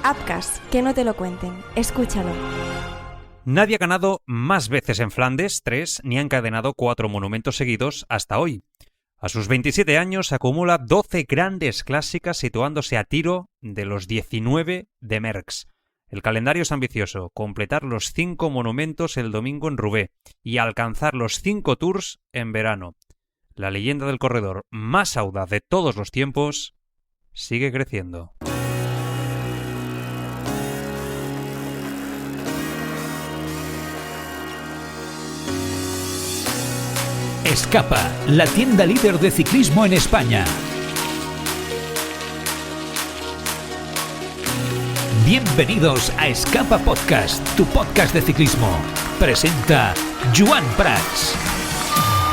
Apcas, que no te lo cuenten. Escúchalo. Nadie ha ganado más veces en Flandes, 3, ni ha encadenado 4 monumentos seguidos hasta hoy. A sus 27 años acumula 12 grandes clásicas, situándose a tiro de los 19 de Merckx. El calendario es ambicioso: completar los 5 monumentos el domingo en Roubaix y alcanzar los 5 Tours en verano. La leyenda del corredor más audaz de todos los tiempos sigue creciendo. Escapa, la tienda líder de ciclismo en España. Bienvenidos a Escapa Podcast, tu podcast de ciclismo. Presenta Joan Prats.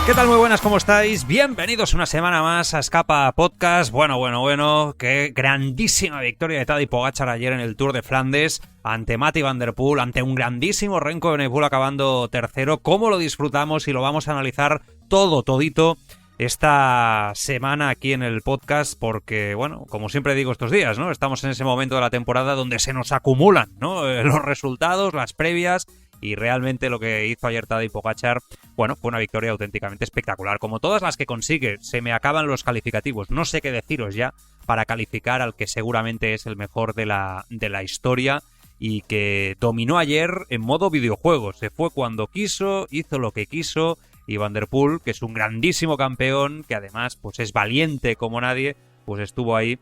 ¿Qué tal? Muy buenas, ¿cómo estáis? Bienvenidos una semana más a Escapa Podcast. Bueno, qué grandísima victoria de Tadej Pogačar ayer en el Tour de Flandes ante Mathieu van der Poel, ante un grandísimo Remco Evenepoel acabando tercero. ¿Cómo lo disfrutamos? Y lo vamos a analizar todito esta semana aquí en el podcast, porque, bueno, como siempre digo estos días, ¿no? Estamos en ese momento de la temporada donde se nos acumulan, ¿no? Los resultados, las previas. Y realmente lo que hizo ayer Tadej Pogačar, bueno, fue una victoria auténticamente espectacular. Como todas las que consigue, se me acaban los calificativos. No sé qué deciros ya para calificar al que seguramente es el mejor de la historia y que dominó ayer en modo videojuego. Se fue cuando quiso, hizo lo que quiso, y Van der Poel, que es un grandísimo campeón, que además pues es valiente como nadie, pues estuvo ahí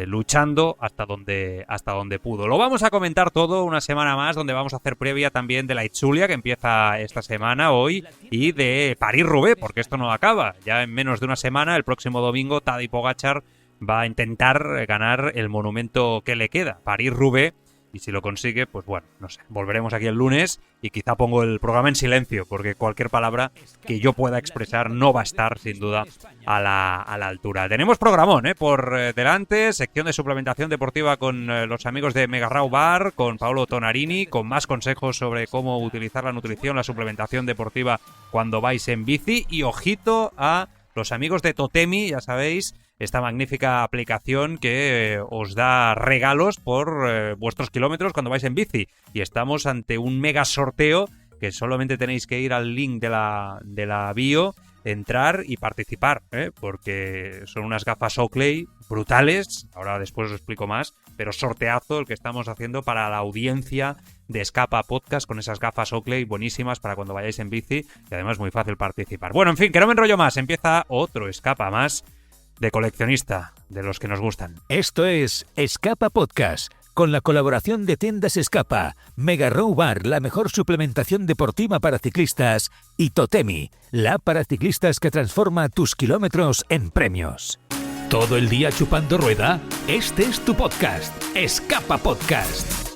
luchando hasta donde pudo. Lo vamos a comentar todo una semana más, donde vamos a hacer previa también de la Itzulia, que empieza esta semana, hoy, y de París-Roubaix, porque esto no acaba. Ya en menos de una semana, el próximo domingo, Tadej Pogačar va a intentar ganar el monumento que le queda, París-Roubaix, y si lo consigue, pues bueno, no sé, volveremos aquí el lunes y quizá pongo el programa en silencio, porque cualquier palabra que yo pueda expresar no va a estar, sin duda, a la altura. Tenemos programón, por delante, sección de suplementación deportiva con los amigos de Mega Raw Bar, con Paolo Tonarini, con más consejos sobre cómo utilizar la nutrición, la suplementación deportiva cuando vais en bici, y ojito a los amigos de Totemi, ya sabéis, esta magnífica aplicación que os da regalos por vuestros kilómetros cuando vais en bici. Y estamos ante un mega sorteo que solamente tenéis que ir al link de la bio, entrar y participar, porque son unas gafas Oakley brutales. Ahora después os explico más, pero sorteazo el que estamos haciendo para la audiencia de Escapa Podcast con esas gafas Oakley buenísimas para cuando vayáis en bici, y además muy fácil participar. Bueno, en fin, que no me enrollo más. Empieza otro Escapa más de coleccionista, de los que nos gustan. Esto es Escapa Podcast, con la colaboración de Tiendas Escapa, Mega Raw Bar, la mejor suplementación deportiva para ciclistas, y Totemi, la app para ciclistas que transforma tus kilómetros en premios. ¿Todo el día chupando rueda? Este es tu podcast, Escapa Podcast.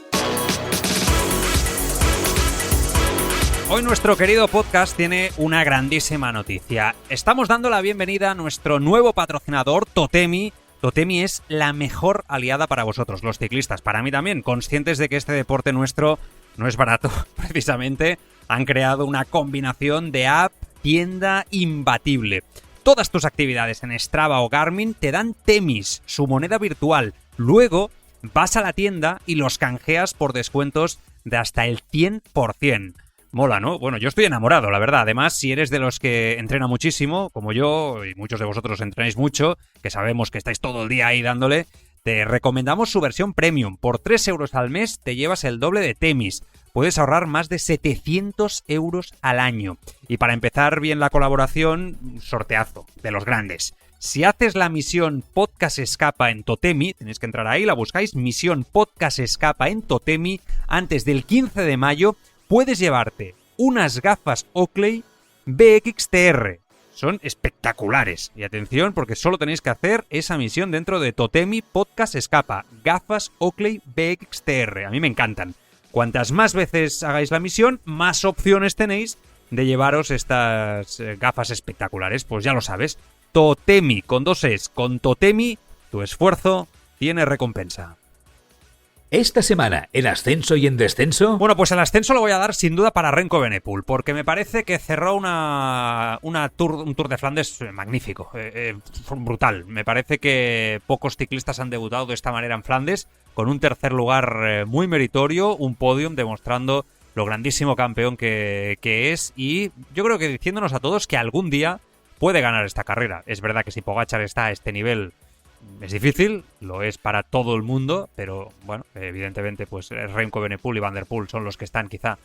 Hoy nuestro querido podcast tiene una grandísima noticia. Estamos dando la bienvenida a nuestro nuevo patrocinador, Totemi. Totemi es la mejor aliada para vosotros, los ciclistas. Para mí también, conscientes de que este deporte nuestro no es barato, precisamente. Han creado una combinación de app, tienda imbatible. Todas tus actividades en Strava o Garmin te dan Temis, su moneda virtual. Luego vas a la tienda y los canjeas por descuentos de hasta el 100%. Mola, ¿no? Bueno, yo estoy enamorado, la verdad. Además, si eres de los que entrena muchísimo, como yo, y muchos de vosotros entrenáis mucho, que sabemos que estáis todo el día ahí dándole, te recomendamos su versión premium. Por 3 euros al mes te llevas el doble de Temis. Puedes ahorrar más de 700 euros al año. Y para empezar bien la colaboración, sorteazo de los grandes. Si haces la misión Podcast Escapa en Totemi, tenéis que entrar ahí, la buscáis, misión Podcast Escapa en Totemi, antes del 15 de mayo, puedes llevarte unas gafas Oakley BXTR. Son espectaculares. Y atención, porque solo tenéis que hacer esa misión dentro de Totemi Podcast Escapa. Gafas Oakley BXTR. A mí me encantan. Cuantas más veces hagáis la misión, más opciones tenéis de llevaros estas gafas espectaculares. Pues ya lo sabes. Totemi, con 2 Es. Con Totemi, tu esfuerzo tiene recompensa. Esta semana, ¿en ascenso y en descenso? Bueno, pues el ascenso lo voy a dar sin duda para Remco Evenepoel, porque me parece que cerró un Tour de Flandes magnífico, brutal. Me parece que pocos ciclistas han debutado de esta manera en Flandes. con un tercer lugar muy meritorio, un podium demostrando lo grandísimo campeón que es, y yo creo que diciéndonos a todos que algún día puede ganar esta carrera. Es verdad que si Pogačar está a este nivel es difícil, lo es para todo el mundo, pero bueno, evidentemente pues Remco Evenepoel y Van der Poel son los que están quizá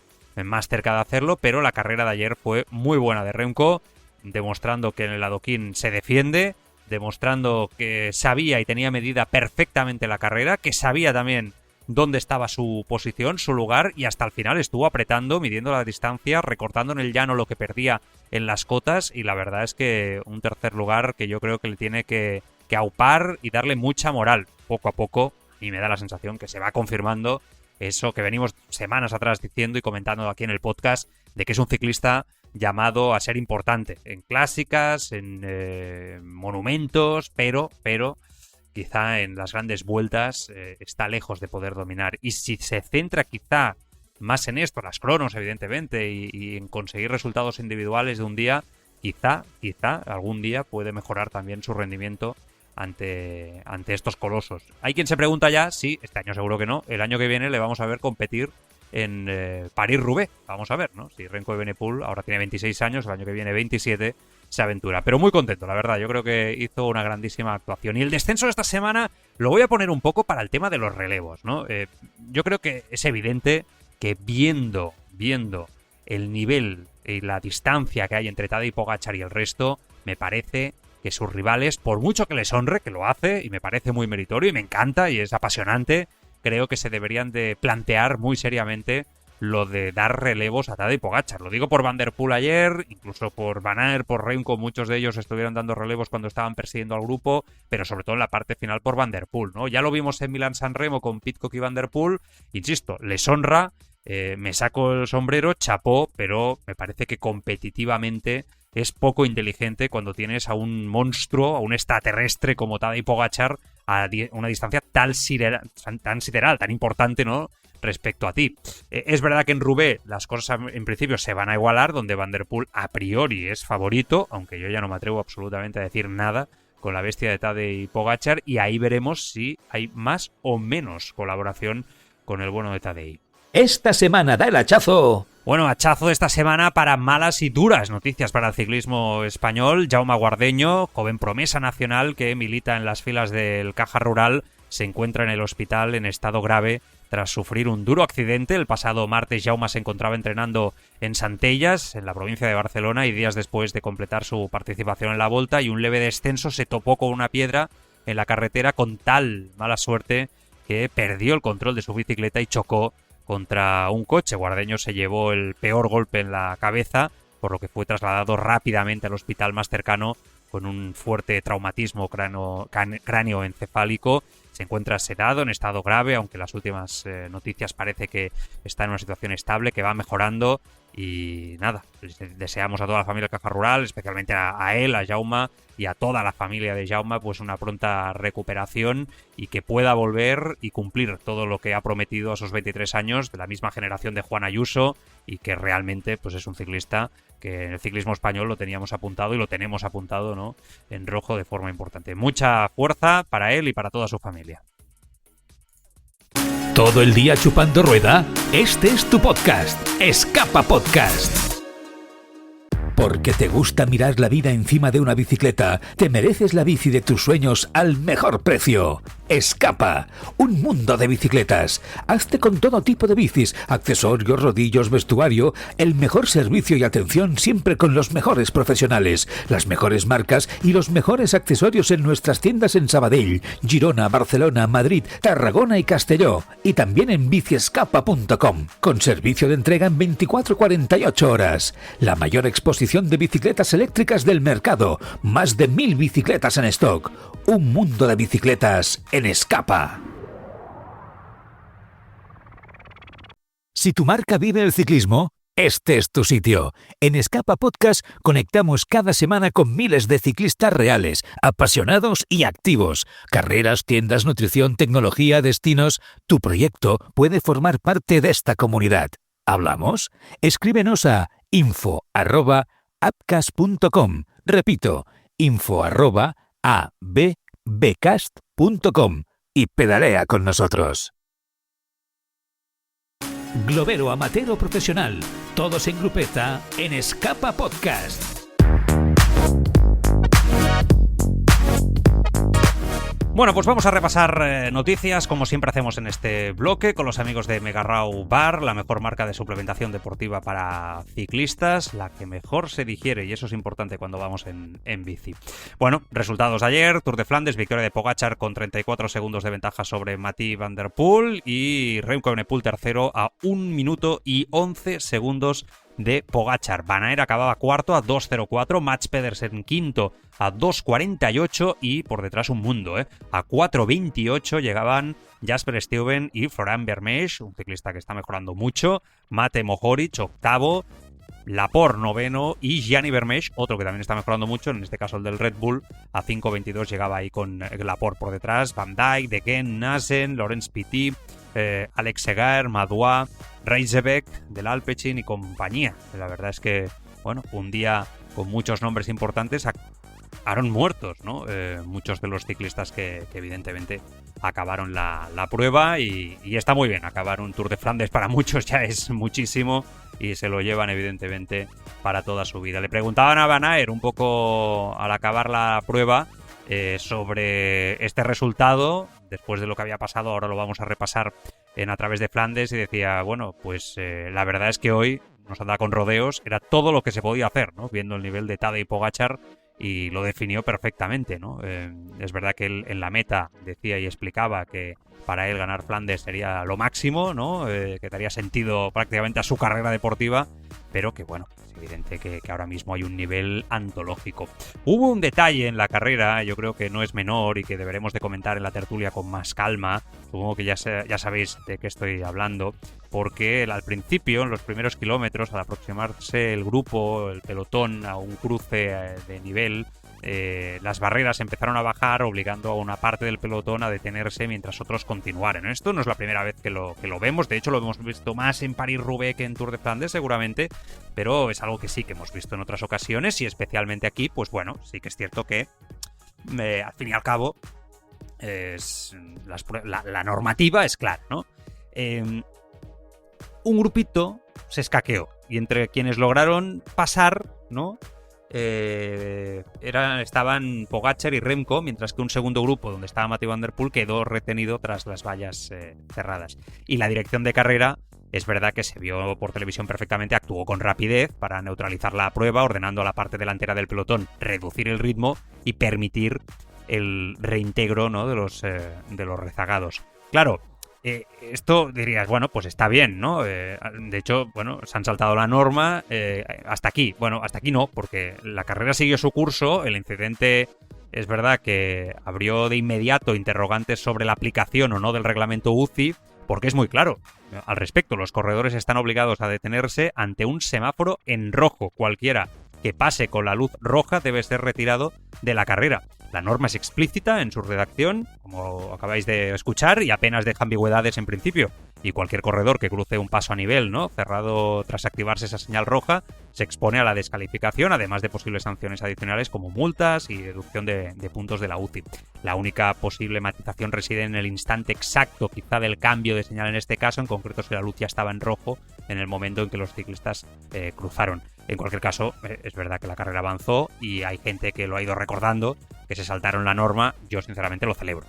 más cerca de hacerlo, pero la carrera de ayer fue muy buena de Remco, demostrando que en el adoquín se defiende, demostrando que sabía y tenía medida perfectamente la carrera, que sabía también dónde estaba su posición, su lugar, y hasta el final estuvo apretando, midiendo la distancia, recortando en el llano lo que perdía en las cotas, y la verdad es que un tercer lugar que yo creo que le tiene que aupar y darle mucha moral poco a poco, y me da la sensación que se va confirmando eso que venimos semanas atrás diciendo y comentando aquí en el podcast, de que es un ciclista llamado a ser importante en clásicas, en monumentos, pero quizá en las grandes vueltas está lejos de poder dominar. Y si se centra quizá más en esto, las cronos evidentemente, y en conseguir resultados individuales de un día, quizá algún día puede mejorar también su rendimiento ante estos colosos. Hay quien se pregunta ya, sí, este año seguro que no, el año que viene le vamos a ver competir en París-Roubaix. Vamos a ver, ¿no? Si Remco Evenepoel ahora tiene 26 años, el año que viene 27, se aventura. Pero muy contento, la verdad. Yo creo que hizo una grandísima actuación. Y el descenso de esta semana lo voy a poner un poco para el tema de los relevos, ¿no? Yo creo que es evidente que viendo el nivel y la distancia que hay entre Tadej Pogačar y el resto, me parece que sus rivales, por mucho que les honre, que lo hace, y me parece muy meritorio y me encanta y es apasionante, creo que se deberían de plantear muy seriamente lo de dar relevos a Tadej Pogačar. Lo digo por Van der Poel ayer, incluso por Van Aert, por Remco, muchos de ellos estuvieron dando relevos cuando estaban persiguiendo al grupo, pero sobre todo en la parte final por Van der Poel, ¿no? Ya lo vimos en Milán-San Remo con Pidcock y Van der Poel, insisto, les honra, me saco el sombrero, chapó, pero me parece que competitivamente es poco inteligente cuando tienes a un monstruo, a un extraterrestre como Tadej Pogačar a una distancia tan sideral, tan importante, ¿no?, respecto a ti. Es verdad que en Roubaix las cosas en principio se van a igualar, donde Van der Poel a priori es favorito, aunque yo ya no me atrevo absolutamente a decir nada con la bestia de Tadej Pogačar, y ahí veremos si hay más o menos colaboración con el bueno de Tadej. Esta semana da el hachazo. Bueno, hachazo de esta semana para malas y duras noticias para el ciclismo español. Jaume Guardeño, joven promesa nacional que milita en las filas del Caja Rural, se encuentra en el hospital en estado grave tras sufrir un duro accidente. El pasado martes Jaume se encontraba entrenando en Centelles, en la provincia de Barcelona, y días después de completar su participación en la Volta y un leve descenso se topó con una piedra en la carretera con tal mala suerte que perdió el control de su bicicleta y chocó contra un coche. Guardeño se llevó el peor golpe en la cabeza, por lo que fue trasladado rápidamente al hospital más cercano con un fuerte traumatismo cráneoencefálico. Se encuentra sedado, en estado grave, aunque las últimas noticias parece que está en una situación estable, que va mejorando. Y nada, deseamos a toda la familia Caja Rural, especialmente a él, a Jaume y a toda la familia de Jaume, pues una pronta recuperación y que pueda volver y cumplir todo lo que ha prometido a sus 23 años, de la misma generación de Juan Ayuso, y que realmente pues es un ciclista que en el ciclismo español lo teníamos apuntado y lo tenemos apuntado, ¿no?, en rojo de forma importante. Mucha fuerza para él y para toda su familia. ¿Todo el día chupando rueda? Este es tu podcast, Escapa Podcast. Porque te gusta mirar la vida encima de una bicicleta, te mereces la bici de tus sueños al mejor precio. Escapa, un mundo de bicicletas. Hazte con todo tipo de bicis, accesorios, rodillos, vestuario, el mejor servicio y atención siempre con los mejores profesionales, las mejores marcas y los mejores accesorios en nuestras tiendas en Sabadell, Girona, Barcelona, Madrid, Tarragona y Castelló, y también en biciescapa.com, con servicio de entrega en 24-48 horas. La mayor exposición de bicicletas eléctricas del mercado, más de 1000 bicicletas en stock. Un mundo de bicicletas en Escapa. Si tu marca vive el ciclismo, este es tu sitio. En Escapa Podcast conectamos cada semana con miles de ciclistas reales, apasionados y activos. Carreras, tiendas, nutrición, tecnología, destinos. Tu proyecto puede formar parte de esta comunidad. ¿Hablamos? Escríbenos a info@abcast.com. Repito, info@abbcast.com. y pedalea con nosotros. Globero amateur o profesional, todos en grupeta en Escapa Podcast. Bueno, pues vamos a repasar noticias, como siempre hacemos en este bloque, con los amigos de Megarrau Bar, la mejor marca de suplementación deportiva para ciclistas, la que mejor se digiere, y eso es importante cuando vamos en bici. Bueno, resultados de ayer: Tour de Flandes, victoria de Pogačar con 34 segundos de ventaja sobre Mathieu van der Poel, y Remco Evenepoel tercero a 1 minuto y 11 segundos de Pogačar. Van Aert acababa cuarto a 2.04, Mats Pedersen quinto a 2.48 y por detrás un mundo, a 4.28 llegaban Jasper Stuyven y Florian Vermeersch, un ciclista que está mejorando mucho, Mate Mohoric octavo, Laporte noveno y Gianni Vermeersch, otro que también está mejorando mucho, en este caso el del Red Bull, a 5.22 llegaba ahí con Laporte por detrás, Van Dijk, De Gendt, Nassen, Laurens Pitty, Alex Segar, Madouas, Reisebek del Alpecin y compañía. La verdad es que, bueno, un día con muchos nombres importantes acabaron muertos, ¿no? Muchos de los ciclistas que evidentemente acabaron la prueba y está muy bien. Acabar un Tour de Flandes para muchos ya es muchísimo y se lo llevan evidentemente para toda su vida. Le preguntaban a Van Aert un poco al acabar la prueba sobre este resultado, después de lo que había pasado. Ahora lo vamos a repasar A Través de Flandes, y decía, bueno, pues la verdad es que hoy nos anda con rodeos, era todo lo que se podía hacer, ¿no? Viendo el nivel de Tadej Pogačar, y lo definió perfectamente, ¿no? Es verdad que él en la meta decía y explicaba que para él ganar Flandes sería lo máximo, ¿no? Que daría sentido prácticamente a su carrera deportiva, pero que bueno, es evidente que ahora mismo hay un nivel antológico. Hubo un detalle en la carrera, yo creo que no es menor y que deberemos de comentar en la tertulia con más calma. Supongo que ya sabéis de qué estoy hablando, porque al principio, en los primeros kilómetros, al aproximarse el grupo, el pelotón, a un cruce de nivel, las barreras empezaron a bajar, obligando a una parte del pelotón a detenerse mientras otros continuaran. Esto no es la primera vez que lo vemos, de hecho lo hemos visto más en París-Roubaix que en Tour de Flandes seguramente, pero es algo que sí que hemos visto en otras ocasiones, y especialmente aquí, pues bueno, sí que es cierto que al fin y al cabo la normativa es clara, ¿no? Un grupito se escaqueó, y entre quienes lograron pasar, ¿no? Estaban Pogačar y Remco, mientras que un segundo grupo donde estaba Mathieu van der Poel quedó retenido tras las vallas cerradas. Y la dirección de carrera, es verdad que se vio por televisión perfectamente, actuó con rapidez para neutralizar la prueba, ordenando a la parte delantera del pelotón reducir el ritmo y permitir el reintegro, ¿no? de los rezagados. Claro, esto dirías, bueno, pues está bien, ¿no? De hecho, bueno, se han saltado la norma hasta aquí. Bueno, hasta aquí no, porque la carrera siguió su curso. El incidente es verdad que abrió de inmediato interrogantes sobre la aplicación o no del reglamento UCI, porque es muy claro al respecto. Los corredores están obligados a detenerse ante un semáforo en rojo. Cualquiera que pase con la luz roja debe ser retirado de la carrera. La norma es explícita en su redacción, como acabáis de escuchar, y apenas deja ambigüedades en principio. Y cualquier corredor que cruce un paso a nivel, ¿no? cerrado tras activarse esa señal roja, se expone a la descalificación, además de posibles sanciones adicionales como multas y deducción de puntos de la UCI. La única posible matización reside en el instante exacto, quizá, del cambio de señal en este caso, en concreto si la luz ya estaba en rojo en el momento en que los ciclistas cruzaron. En cualquier caso, es verdad que la carrera avanzó y hay gente que lo ha ido recordando, que se saltaron la norma. Yo sinceramente lo celebro.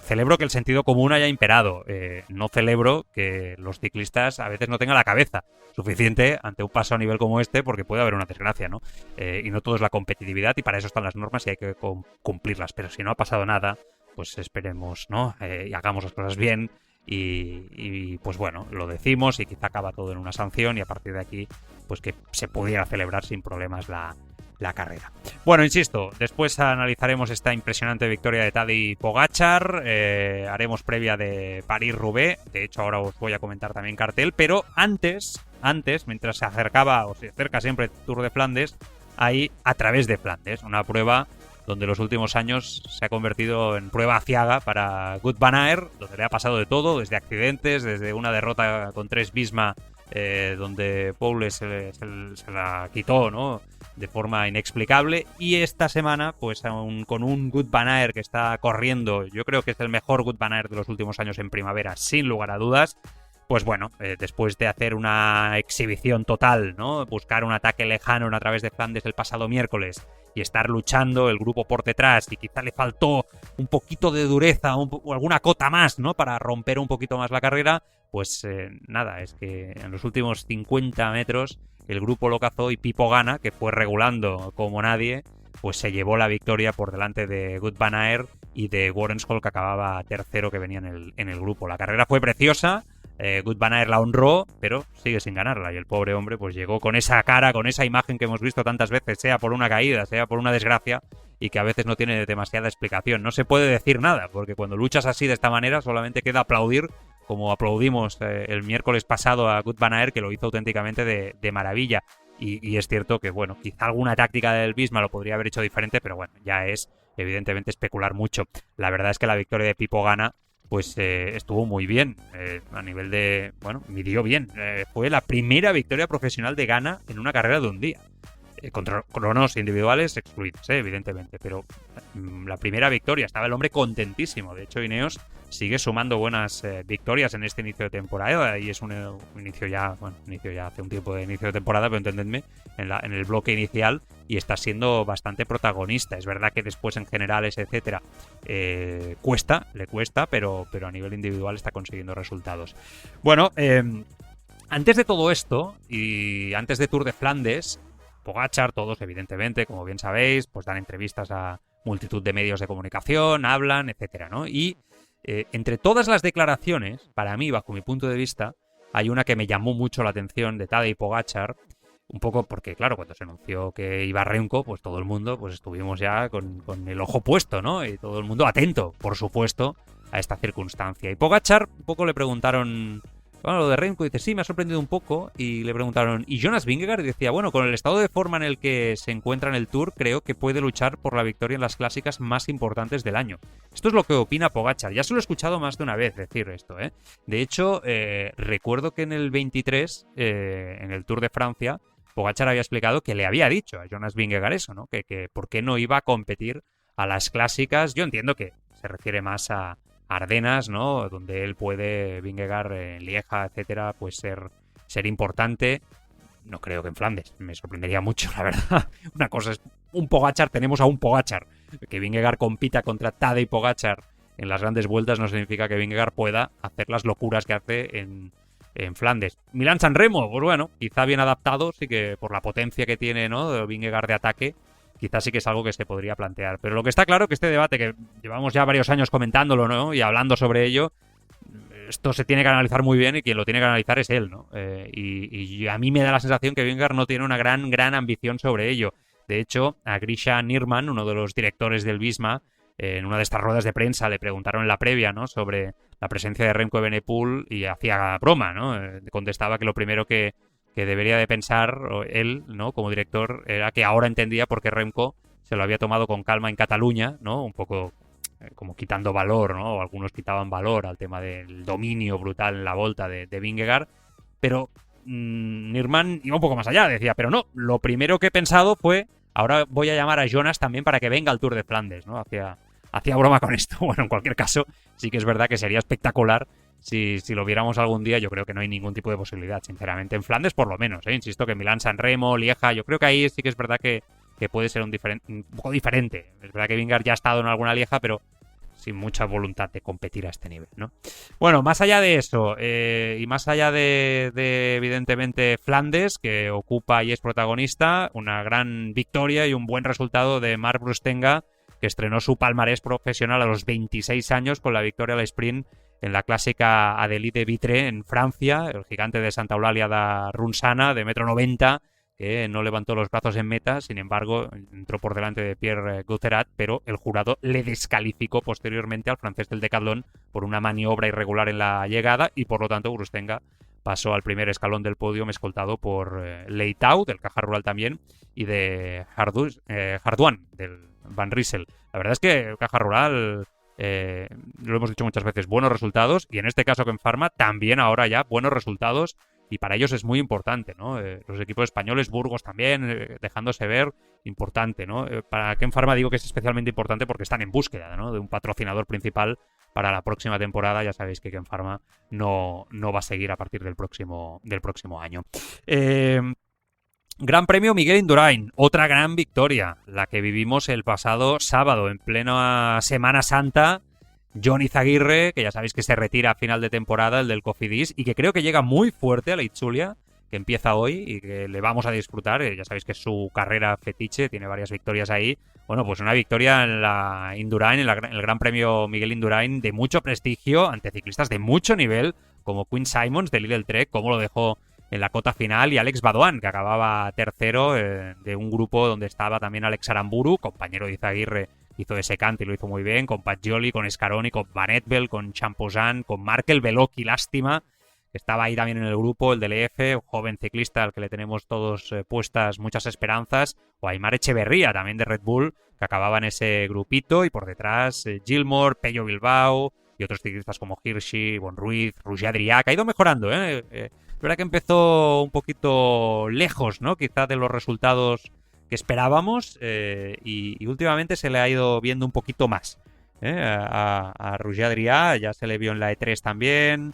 Celebro que el sentido común haya imperado. No celebro que los ciclistas a veces no tengan la cabeza suficiente ante un paso a nivel como este, porque puede haber una desgracia, ¿no? Y no todo es la competitividad, y para eso están las normas y hay que cumplirlas. Pero si no ha pasado nada, pues esperemos, ¿no? Y hagamos las cosas bien. Y pues bueno, lo decimos, y quizá acaba todo en una sanción, y a partir de aquí, pues que se pudiera celebrar sin problemas la carrera. Bueno, insisto, después analizaremos esta impresionante victoria de Tadej Pogačar, haremos previa de París-Roubaix, de hecho ahora os voy a comentar también cartel, pero antes, mientras se acercaba, o se acerca siempre Tour de Flandes, hay A Través de Flandes, una prueba donde los últimos años se ha convertido en prueba aciaga para Wout van Aert, donde le ha pasado de todo, desde accidentes, desde una derrota con 3 Visma donde Paul se la quitó, ¿no?, de forma inexplicable. Y esta semana, pues con un Wout van Aert que está corriendo, yo creo que es el mejor Wout van Aert de los últimos años en primavera, sin lugar a dudas. Pues bueno, después de hacer una exhibición total, ¿no?, buscar un ataque lejano a través de Flandes el pasado miércoles y estar luchando el grupo por detrás, y quizá le faltó un poquito de dureza o alguna cota más, ¿no?, para romper un poquito más la carrera, pues nada, es que en los últimos 50 metros el grupo lo cazó y Pipo Gana, que fue regulando como nadie, pues se llevó la victoria por delante de Wout van Aert y de Warrenschol, que acababa tercero, que venía en el grupo. La carrera fue preciosa. Wout van Aert la honró, pero sigue sin ganarla, y el pobre hombre pues llegó con esa cara, con esa imagen que hemos visto tantas veces, sea por una caída, sea por una desgracia, y que a veces no tiene demasiada explicación. No se puede decir nada, porque cuando luchas así de esta manera solamente queda aplaudir, como aplaudimos el miércoles pasado a Wout van Aert, que lo hizo auténticamente de maravilla. Y es cierto que, bueno, quizá alguna táctica del Visma lo podría haber hecho diferente, pero bueno, ya es evidentemente especular mucho. La verdad es que la victoria de Pipo Gana pues estuvo muy bien, a nivel de... Bueno, midió bien. Fue la primera victoria profesional de Gana en una carrera de un día. Con cronos individuales excluidos, evidentemente, pero la primera victoria, estaba el hombre contentísimo. De hecho, Ineos sigue sumando buenas victorias en este inicio de temporada, y es un inicio ya hace un tiempo de inicio de temporada, pero entendedme, en el bloque inicial, y está siendo bastante protagonista. Es verdad que después en generales, etcétera, le cuesta, pero a nivel individual está consiguiendo resultados. Bueno, antes de todo esto, y antes de Tour de Flandes, Pogačar, todos evidentemente, como bien sabéis, pues dan entrevistas a multitud de medios de comunicación, hablan, etcétera, ¿no? Y entre todas las declaraciones, para mí, bajo mi punto de vista, hay una que me llamó mucho la atención de Tadej Pogačar, un poco porque, claro, cuando se anunció que iba Remco, pues todo el mundo pues estuvimos ya con el ojo puesto, ¿no? Y todo el mundo atento, por supuesto, a esta circunstancia. Y Pogačar, un poco le preguntaron... Bueno, lo de Remco, dice, sí, me ha sorprendido un poco. Y le preguntaron, ¿y Jonas Vingegaard? Y decía, bueno, con el estado de forma en el que se encuentra en el Tour, creo que puede luchar por la victoria en las clásicas más importantes del año. Esto es lo que opina Pogačar. Ya se lo he escuchado más de una vez decir esto, ¿eh? De hecho, recuerdo que en el 23, en el Tour de Francia, Pogačar había explicado que le había dicho a Jonas Vingegaard eso, ¿no? Que por qué no iba a competir a las clásicas. Yo entiendo que se refiere más a Ardenas, ¿no?, donde él puede, Vingegaard, en Lieja, etcétera, pues ser importante. No creo que en Flandes, me sorprendería mucho, la verdad. Una cosa es un Pogačar, tenemos a un Pogačar. Que Vingegaard compita contra Tadej Pogačar en las grandes vueltas no significa que Vingegaard pueda hacer las locuras que hace en Flandes. Milán-San Remo, pues bueno, quizá bien adaptado, sí, que por la potencia que tiene, ¿no?, de Vingegaard de ataque, quizás sí que es algo que se podría plantear. Pero lo que está claro es que este debate, que llevamos ya varios años comentándolo, ¿no?, y hablando sobre ello, esto se tiene que analizar muy bien, y quien lo tiene que analizar es él, ¿no? Y a mí me da la sensación que Vingegaard no tiene una gran ambición sobre ello. De hecho, a Grisha Nirman, uno de los directores del Visma, en una de estas ruedas de prensa le preguntaron en la previa, ¿no?, sobre la presencia de Remco Evenepoel, y hacía broma, ¿no? Contestaba que lo primero que debería de pensar él, ¿no?, como director, era que ahora entendía por qué Remco se lo había tomado con calma en Cataluña, ¿no?, un poco como quitando valor, ¿no?, o algunos quitaban valor al tema del dominio brutal en la Volta de Vingegaard, pero Nirman iba un poco más allá, decía, pero no, lo primero que he pensado fue, ahora voy a llamar a Jonas también para que venga al Tour de Flandes, ¿no? Hacía broma con esto. Bueno, en cualquier caso, sí que es verdad que sería espectacular si lo viéramos algún día. Yo creo que no hay ningún tipo de posibilidad, sinceramente. En Flandes, por lo menos, ¿eh? Insisto que Milán-San Remo, Lieja, yo creo que ahí sí que es verdad que puede ser un poco diferente. Es verdad que Vingegaard ya ha estado en alguna Lieja, pero sin mucha voluntad de competir a este nivel, ¿no? Bueno, más allá de eso, y más allá de evidentemente Flandes, que ocupa y es protagonista, una gran victoria y un buen resultado de Marc Brustanga, que estrenó su palmarés profesional a los 26 años con la victoria al sprint en la clásica Adélie de Vitré en Francia, el gigante de Santa Eulàlia de Ronçana, de 1,90 m, que no levantó los brazos en meta. Sin embargo, entró por delante de Pierre Gauthierat, pero el jurado le descalificó posteriormente al francés del Decathlon por una maniobra irregular en la llegada, y por lo tanto Brustanga pasó al primer escalón del podio, escoltado por Leitao, del Caja Rural también, y de Hardouin, del Van Rysel. La verdad es que el Caja Rural, lo hemos dicho muchas veces, buenos resultados, y en este caso con Pharma también ahora ya buenos resultados y para ellos es muy importante, ¿no? Los equipos españoles, Burgos también, dejándose ver, importante, ¿no? Para Ken Pharma digo que es especialmente importante porque están en búsqueda, ¿no? De un patrocinador principal para la próxima temporada. Ya sabéis que Ken Pharma no va a seguir a partir del próximo año. Gran Premio Miguel Indurain, otra gran victoria, la que vivimos el pasado sábado en plena Semana Santa. Jon Izagirre, que ya sabéis que se retira a final de temporada, el del Cofidis, y que creo que llega muy fuerte a la Itzulia, que empieza hoy y que le vamos a disfrutar. Ya sabéis que es su carrera fetiche, tiene varias victorias ahí. Bueno, pues una victoria en la Indurain, en el Gran Premio Miguel Indurain, de mucho prestigio, ante ciclistas de mucho nivel, como Quinn Simmons de Lidl Trek, como lo dejó en la cota final, y Alex Badoan, que acababa tercero de un grupo donde estaba también Alex Aramburu, compañero de Izagirre, hizo ese cante y lo hizo muy bien, con Paggioli, con Scaroni, con Van Etbel, con Champosan, con Markel Veloki, lástima, que estaba ahí también en el grupo, el del EF, joven ciclista al que le tenemos todos puestas muchas esperanzas, o Aimar Echeverría, también de Red Bull, que acababa en ese grupito, y por detrás Gilmore, Pello Bilbao, y otros ciclistas como Hirschi, Bon Ruiz, Roger Adrià, que ha ido mejorando, es verdad que empezó un poquito lejos, ¿no? Quizá de los resultados que esperábamos, y últimamente se le ha ido viendo un poquito más a Roger Adrià. Ya se le vio en la E3 también,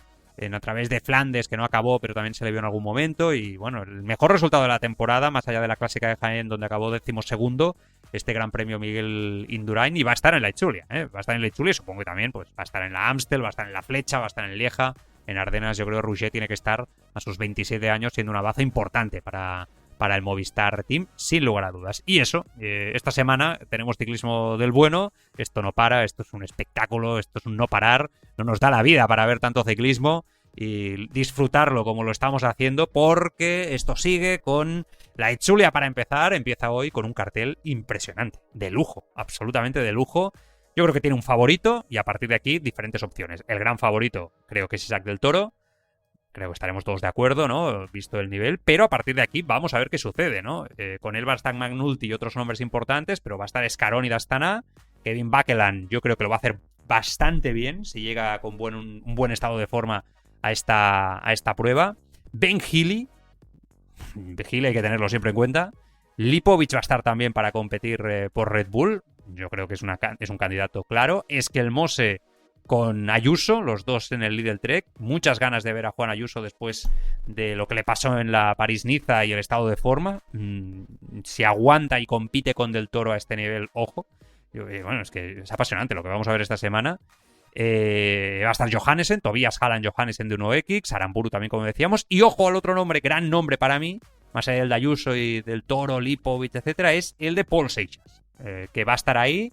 a través de Flandes, que no acabó, pero también se le vio en algún momento. Y bueno, el mejor resultado de la temporada, más allá de la clásica de Jaén, donde acabó 12º, este Gran Premio Miguel Indurain, y va a estar en la Itzulia, va a estar en la Itzulia, y supongo que también pues va a estar en la Amstel, va a estar en la Flecha, va a estar en Lieja, en Ardenas. Yo creo que Roger tiene que estar a sus 27 años siendo una baza importante para el Movistar Team, sin lugar a dudas. Y eso, esta semana tenemos ciclismo del bueno, esto no para, esto es un espectáculo, esto es un no parar, no nos da la vida para ver tanto ciclismo y disfrutarlo como lo estamos haciendo, porque esto sigue con la Itzulia. Para empezar, empieza hoy con un cartel impresionante, de lujo, absolutamente de lujo. Yo creo que tiene un favorito y a partir de aquí diferentes opciones. El gran favorito creo que es Isaac del Toro. Creo que estaremos todos de acuerdo, ¿no? Visto el nivel. Pero a partir de aquí vamos a ver qué sucede, ¿no? Con él va a estar McNulty y otros nombres importantes, pero va a estar Scaroni de Astana. Kevin Bakeland yo creo que lo va a hacer bastante bien si llega con un buen estado de forma a esta prueba. Ben Healy. Healy hay que tenerlo siempre en cuenta. Lipovic va a estar también para competir por Red Bull. Yo creo que es un candidato claro. Esquelmose con Ayuso, los dos en el Lidl Trek. Muchas ganas de ver a Juan Ayuso después de lo que le pasó en la París-Niza y el estado de forma. Si aguanta y compite con Del Toro a este nivel, ojo. Bueno, es que es apasionante lo que vamos a ver esta semana. Va a estar Johannesen, Tobias Halland Johannesen de 1X, Aramburu también, como decíamos. Y ojo al otro nombre, gran nombre para mí, más allá del de Ayuso y del Toro, Lipovic, etcétera, es el de Paul Seixas, que va a estar ahí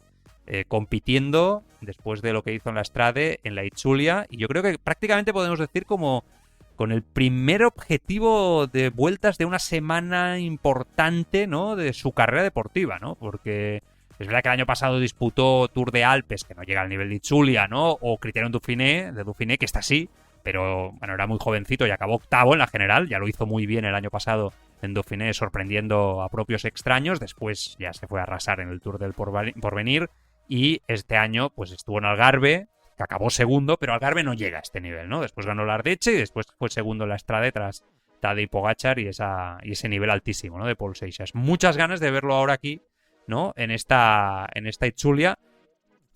compitiendo después de lo que hizo en la Strade, en la Itzulia, y yo creo que prácticamente podemos decir como con el primer objetivo de vueltas de una semana importante, ¿no? De su carrera deportiva, ¿no? Porque es verdad que el año pasado disputó Tour de Alpes, que no llega al nivel de Itzulia, ¿no? O Criterium Dauphiné, de Dauphiné, que está así, pero bueno, era muy jovencito y acabó octavo en la general. Ya lo hizo muy bien el año pasado en Dauphiné, sorprendiendo a propios extraños. Después ya se fue a arrasar en el Tour del Porvenir. Y este año pues estuvo en Algarve, que acabó segundo, pero Algarve no llega a este nivel, ¿no? Después ganó la Ardèche y después fue segundo en la Strade tras Tadej Pogačar y ese nivel altísimo, ¿no? De Paul Seixas. Muchas ganas de verlo ahora aquí, ¿no? En esta Itzulia.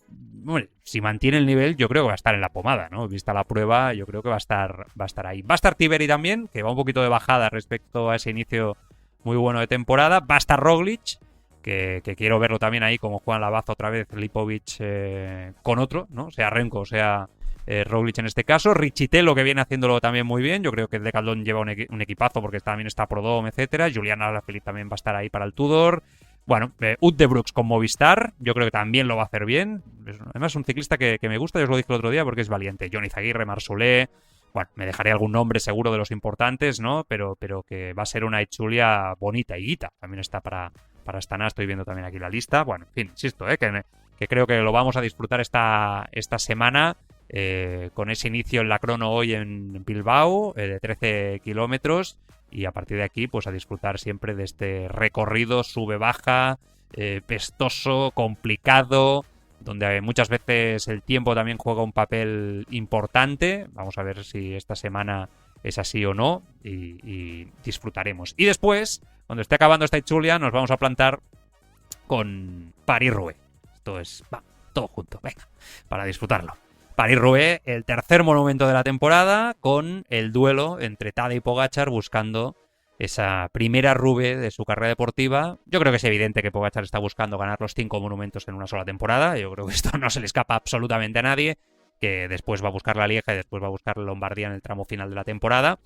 Bueno, si mantiene el nivel, yo creo que va a estar en la pomada, ¿no? Vista la prueba, yo creo que va a estar ahí. Va a estar Tiberi también, que va un poquito de bajada respecto a ese inicio muy bueno de temporada. Va a estar Roglic, que quiero verlo también ahí, como juegan la baza otra vez Lipovic con otro, ¿no? Sea Renko o sea Roglic en este caso. Richitello, que viene haciéndolo también muy bien. Yo creo que el Decathlon lleva un equipazo porque también está Prodome, etcétera. Julian Alaphilippe también va a estar ahí para el Tudor. Bueno, Ud de Brooks con Movistar, yo creo que también lo va a hacer bien. Además es un ciclista que me gusta, yo os lo dije el otro día, porque es valiente. Jon Izagirre, Marsolé. Bueno, me dejaré algún nombre seguro de los importantes, ¿no? Pero que va a ser una Itzulia bonita. Y Guita también está para Astana, estoy viendo también aquí la lista. Bueno, en fin, insisto, que creo que lo vamos a disfrutar esta semana, con ese inicio en la crono hoy en Bilbao, de 13 kilómetros, y a partir de aquí pues a disfrutar siempre de este recorrido sube-baja, pestoso, complicado, donde muchas veces el tiempo también juega un papel importante. Vamos a ver si esta semana es así o no, y disfrutaremos. Y después, cuando esté acabando esta Itzulia, nos vamos a plantar con París-Roubaix. Esto es, todo junto, venga, para disfrutarlo. París-Roubaix, el tercer monumento de la temporada, con el duelo entre Tadej y Pogačar buscando esa primera Roubaix de su carrera deportiva. Yo creo que es evidente que Pogačar está buscando ganar los 5 monumentos en una sola temporada. Yo creo que esto no se le escapa absolutamente a nadie, que después va a buscar la Lieja y después va a buscar la Lombardía en el tramo final de la temporada.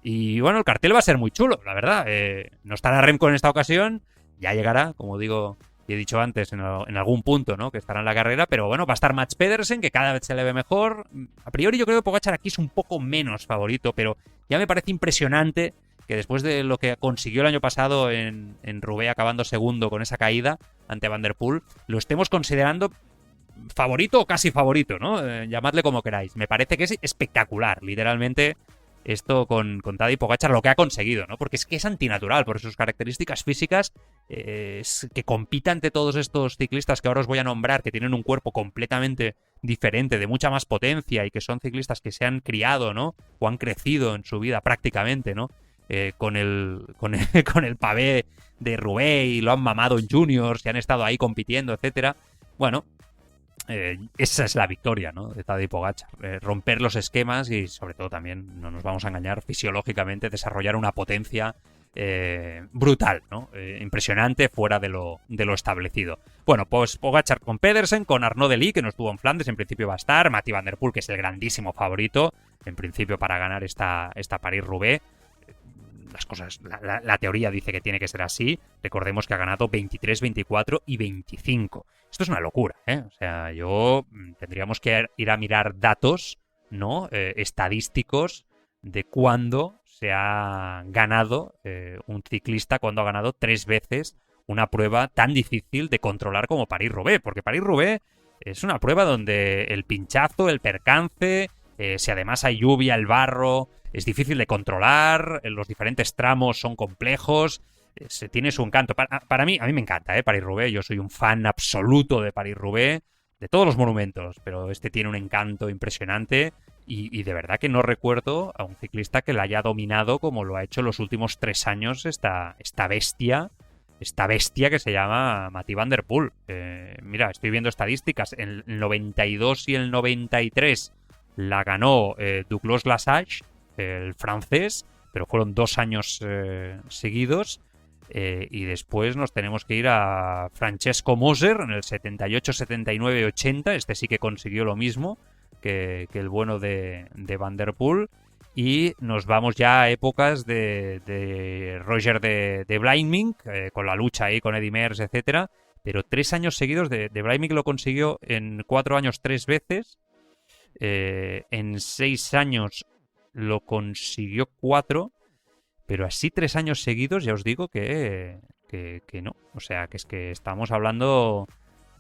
Y bueno, el cartel va a ser muy chulo, la verdad. No estará Remco en esta ocasión, ya llegará, como digo y he dicho antes, en algún punto, ¿no?, que estará en la carrera, pero bueno, va a estar Mats Pedersen, que cada vez se le ve mejor. A priori yo creo que Pogačar aquí es un poco menos favorito, pero ya me parece impresionante que después de lo que consiguió el año pasado en Roubaix, acabando segundo con esa caída ante Van der Poel, lo estemos considerando favorito o casi favorito, ¿no? Llamadle como queráis. Me parece que es espectacular, literalmente, esto con Tadej Pogačar, lo que ha conseguido, ¿no? Porque es que es antinatural por sus características físicas, que compita ante todos estos ciclistas que ahora os voy a nombrar, que tienen un cuerpo completamente diferente, de mucha más potencia, y que son ciclistas que se han criado, ¿no?, o han crecido en su vida prácticamente, ¿no?, con el pavé de Roubaix, y lo han mamado en juniors y han estado ahí compitiendo, etcétera. Bueno, esa es la victoria, ¿no?, de Tadej Pogačar. Romper los esquemas y, sobre todo, también, no nos vamos a engañar, fisiológicamente desarrollar una potencia brutal, ¿no? Impresionante, fuera de lo establecido. Bueno, pues Pogačar con Pedersen, con Arnaud Delis, que no estuvo en Flandes, en principio va a estar, Mathieu van der Poel, que es el grandísimo favorito, en principio, para ganar esta París-Roubaix. Las cosas, la teoría dice que tiene que ser así. Recordemos que ha ganado 23, 24 y 25. Esto es una locura, ¿eh? O sea, tendríamos que ir a mirar datos, ¿no?, estadísticos de cuándo se ha ganado un ciclista, cuando ha ganado 3 veces una prueba tan difícil de controlar como París-Roubaix. Porque París-Roubaix es una prueba donde el pinchazo, el percance, si además hay lluvia, el barro, es difícil de controlar, los diferentes tramos son complejos, tiene su encanto. Para mí, a mí me encanta, París-Roubaix. Yo soy un fan absoluto de París-Roubaix, de todos los monumentos, pero este tiene un encanto impresionante, y de verdad que no recuerdo a un ciclista que la haya dominado como lo ha hecho en los últimos 3 años esta bestia que se llama Mathieu van der Poel. Mira, estoy viendo estadísticas. En el 92 y el 93 la ganó Douglas Lasage, el francés, pero fueron 2 años seguidos. Y después nos tenemos que ir a Francesco Moser en el 78, 79, 80. Este sí que consiguió lo mismo que el bueno de Van der Poel. Y nos vamos ya a épocas de Roger de Vlaeminck, con la lucha ahí con Eddy Merckx, etcétera. Pero 3 años seguidos de Vlaeminck lo consiguió en 4 años 3 veces. En 6 años lo consiguió 4. Pero así 3 años seguidos, ya os digo que no. O sea, que es que estamos hablando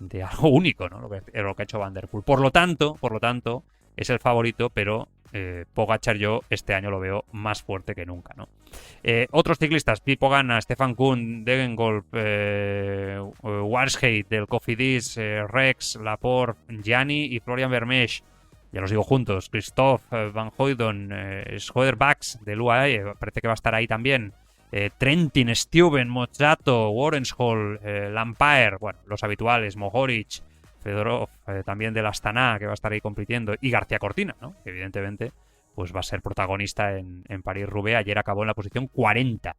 de algo único, ¿no?, lo que ha hecho Van der Poel. Por lo tanto, es el favorito, pero Pogačar yo este año lo veo más fuerte que nunca, ¿no? Otros ciclistas: Pipo Ganna, Stefan Kuhn, Degenkolb, Warsheid del Cofidis, Rex, Laporte, Gianni y Florian Vermeersch. Ya los digo juntos: Christophe Van Hooydonk, Schroeder-Bax del UAE, parece que va a estar ahí también. Trentin, Stuyven, Mozzato, Warrenshall, Lampaert, bueno, los habituales, Mohoric, Fedorov, también del Astana, que va a estar ahí compitiendo, y García Cortina, ¿no?, que evidentemente pues va a ser protagonista en París-Roubaix. Ayer acabó en la posición 40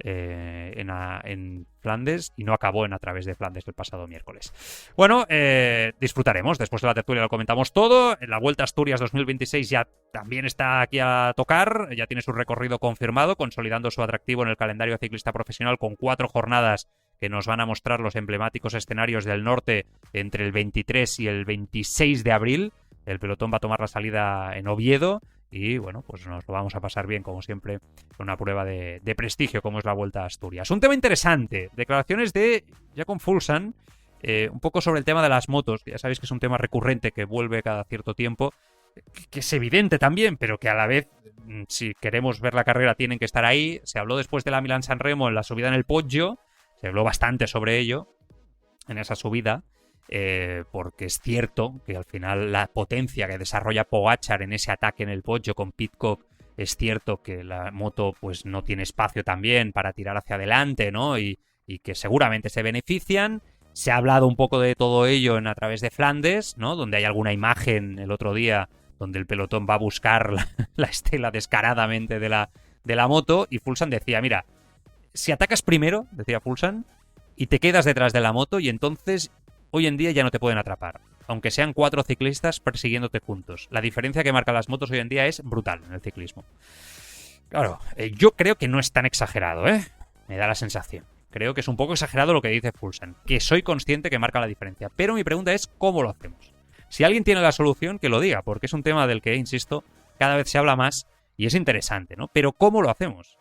en Flandes, y no acabó en A Través de Flandes el pasado miércoles. Bueno, disfrutaremos. Después de la tertulia lo comentamos todo. En la Vuelta a Asturias 2026 ya también está aquí a tocar, ya tiene su recorrido confirmado, consolidando su atractivo en el calendario ciclista profesional, con 4 jornadas que nos van a mostrar los emblemáticos escenarios del norte entre el 23 y el 26 de abril. El pelotón va a tomar la salida en Oviedo. Y bueno, pues nos lo vamos a pasar bien, como siempre, con una prueba de prestigio como es la Vuelta a Asturias. Un tema interesante: declaraciones de Jakob Fuglsang, un poco sobre el tema de las motos, que ya sabéis que es un tema recurrente que vuelve cada cierto tiempo, que es evidente también, pero que a la vez, si queremos ver la carrera, tienen que estar ahí. Se habló después de la Milán-San Remo en la subida en el Poggio, se habló bastante sobre ello en esa subida. Porque es cierto que al final la potencia que desarrolla Pogačar en ese ataque en el Poggio con Pidcock Es cierto que la moto pues no tiene espacio también para tirar hacia adelante, ¿no? Y que seguramente se benefician. Se ha hablado un poco de todo ello a través de Flandes, ¿no? Donde hay alguna imagen el otro día donde el pelotón va a buscar la estela descaradamente de la moto, y Fulsan decía, mira, si atacas primero, decía Fulsan, y te quedas detrás de la moto, y entonces hoy en día ya no te pueden atrapar, aunque sean 4 ciclistas persiguiéndote juntos. La diferencia que marcan las motos hoy en día es brutal en el ciclismo. Claro, yo creo que no es tan exagerado, ¿eh? Me da la sensación. Creo que es un poco exagerado lo que dice Fulsan, que soy consciente que marca la diferencia. Pero mi pregunta es, ¿cómo lo hacemos? Si alguien tiene la solución, que lo diga, porque es un tema del que, insisto, cada vez se habla más y es interesante, ¿no? Pero ¿cómo lo hacemos?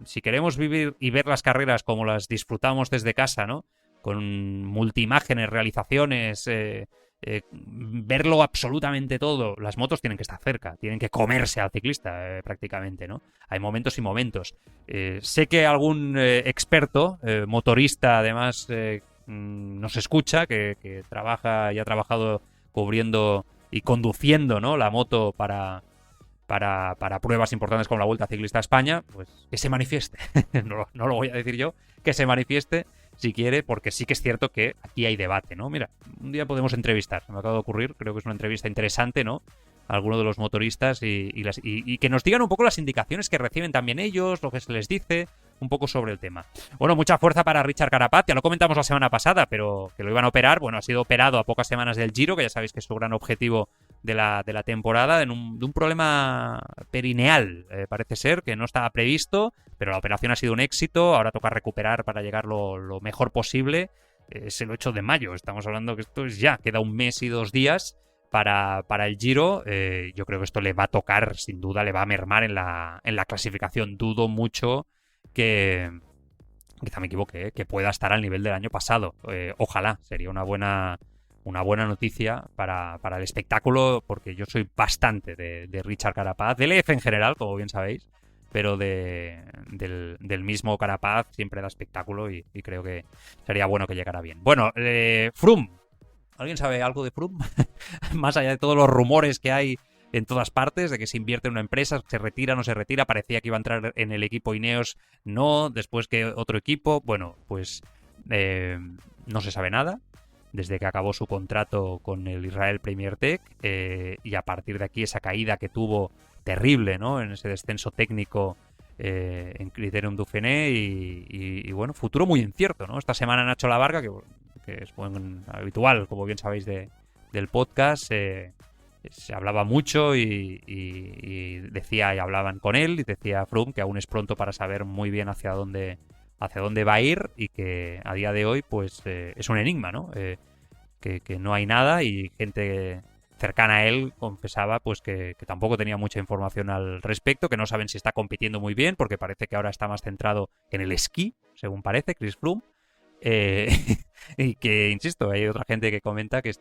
Si queremos vivir y ver las carreras como las disfrutamos desde casa, ¿no? Con multiimágenes, realizaciones, verlo absolutamente todo. Las motos tienen que estar cerca, tienen que comerse al ciclista prácticamente, ¿no? Hay momentos y momentos. Sé que algún experto, motorista además, nos escucha, que trabaja y ha trabajado cubriendo y conduciendo, ¿no? La moto para pruebas importantes como la Vuelta Ciclista a España, pues que se manifieste. No lo voy a decir yo, que se manifieste si quiere, porque sí que es cierto que aquí hay debate, ¿no? Mira, un día podemos entrevistar, se me acaba de ocurrir, creo que es una entrevista interesante, ¿no? A alguno de los motoristas y que nos digan un poco las indicaciones que reciben también ellos, lo que se les dice, un poco sobre el tema. Bueno, mucha fuerza para Richard Carapaz, ya lo comentamos la semana pasada, pero que lo iban a operar. Bueno, ha sido operado a pocas semanas del Giro, que ya sabéis que es su gran objetivo de la temporada, de un problema perineal, parece ser, que no estaba previsto, pero la operación ha sido un éxito. Ahora toca recuperar para llegar lo mejor posible. Es el 8 de mayo, estamos hablando que esto es ya, queda un mes y 2 días para el Giro. Yo creo que esto le va a tocar, sin duda, le va a mermar en la clasificación. Dudo mucho que quizá me equivoque, que pueda estar al nivel del año pasado. Ojalá, sería una buena noticia para el espectáculo, porque yo soy bastante de Richard Carapaz, del EF en general, como bien sabéis, pero del mismo Carapaz siempre da espectáculo y creo que sería bueno que llegara bien. Bueno, Froome. ¿Alguien sabe algo de Froome? Más allá de todos los rumores que hay en todas partes, de que se invierte en una empresa, se retira, no se retira, parecía que iba a entrar en el equipo Ineos, no, después que otro equipo, bueno, pues no se sabe nada, desde que acabó su contrato con el Israel Premier Tech, y a partir de aquí esa caída que tuvo terrible, ¿no? En ese descenso técnico en Criterium Dauphiné y bueno, futuro muy incierto, ¿no? Esta semana Nacho Labarca, que es buen habitual, como bien sabéis, del podcast, se hablaba mucho y decía, y hablaban con él, y decía Froome que aún es pronto para saber muy bien hacia dónde va a ir, y que a día de hoy pues es un enigma, ¿no? Que no hay nada, y gente cercana a él confesaba pues que tampoco tenía mucha información al respecto, que no saben si está compitiendo muy bien, porque parece que ahora está más centrado en el esquí, según parece, Chris Froome, y que, insisto, hay otra gente que comenta que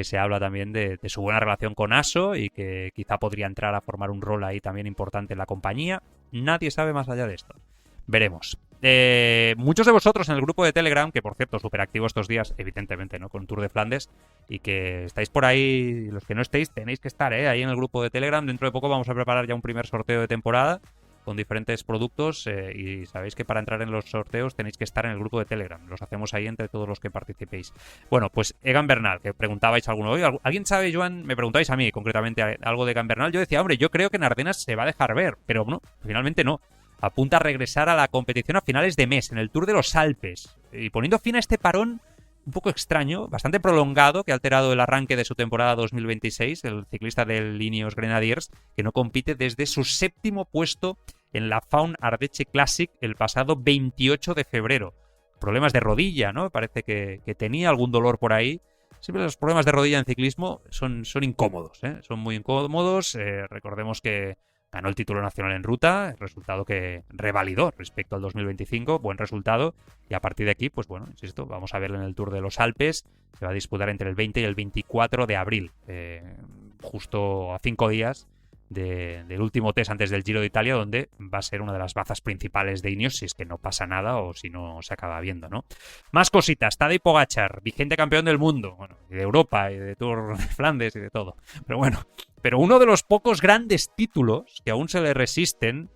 se habla también de su buena relación con Asso y que quizá podría entrar a formar un rol ahí también importante en la compañía. Nadie sabe más allá de esto. Veremos. Muchos de vosotros en el grupo de Telegram, que por cierto, súper activo estos días, evidentemente, ¿no? Con Tour de Flandes, y que estáis por ahí, los que no estéis, tenéis que estar ahí en el grupo de Telegram. Dentro de poco vamos a preparar ya un primer sorteo de temporada con diferentes productos, y sabéis que para entrar en los sorteos tenéis que estar en el grupo de Telegram. Los hacemos ahí entre todos los que participéis. Bueno, pues Egan Bernal, que preguntabais alguno hoy. ¿Alguien sabe, Joan? Me preguntáis a mí concretamente algo de Egan Bernal. Yo decía, hombre, yo creo que en Ardenas se va a dejar ver, pero no, finalmente no. Apunta a regresar a la competición a finales de mes, en el Tour de los Alpes, y poniendo fin a este parón un poco extraño, bastante prolongado, que ha alterado el arranque de su temporada 2026, el ciclista del Ineos Grenadiers, que no compite desde su 7º puesto en la Faun Ardèche Classic el pasado 28 de febrero. Problemas de rodilla, ¿no? Parece que tenía algún dolor por ahí. Siempre los problemas de rodilla en ciclismo son incómodos, ¿eh? Son muy incómodos. Recordemos que ganó el título nacional en ruta, resultado que revalidó respecto al 2025, buen resultado, y a partir de aquí, pues bueno, insisto, vamos a verlo en el Tour de los Alpes, se va a disputar entre el 20 y el 24 de abril, justo a 5 días del último test antes del Giro de Italia, donde va a ser una de las bazas principales de Ineos, si es que no pasa nada o si no se acaba viendo, ¿no? Más cositas. Tadej Pogačar, vigente campeón del mundo, bueno, y de Europa y de Tour de Flandes y de todo. Pero bueno, Pero uno de los pocos grandes títulos que aún se le resisten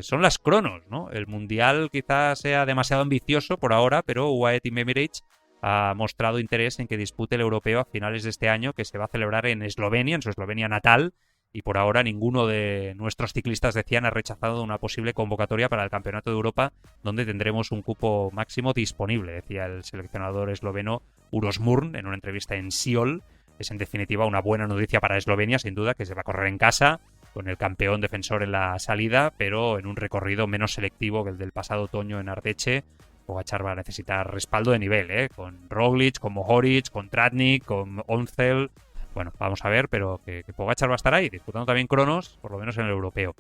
son las cronos, ¿no? El Mundial quizás sea demasiado ambicioso por ahora, pero UAE Team Emirates ha mostrado interés en que dispute el europeo a finales de este año, que se va a celebrar en Eslovenia, en su Eslovenia natal, y por ahora ninguno de nuestros ciclistas de CIAN ha rechazado una posible convocatoria para el Campeonato de Europa, donde tendremos un cupo máximo disponible, decía el seleccionador esloveno Uroš Murn en una entrevista en Siol. Es en definitiva una buena noticia para Eslovenia, sin duda, que se va a correr en casa, con el campeón defensor en la salida, pero en un recorrido menos selectivo que el del pasado otoño en Ardeche. Pogačar va a necesitar respaldo de nivel, con Roglic, con Mohoric, con Tratnik, con Oncel. Bueno, vamos a ver, pero que Pogačar va a estar ahí, disputando también cronos, por lo menos en el europeo.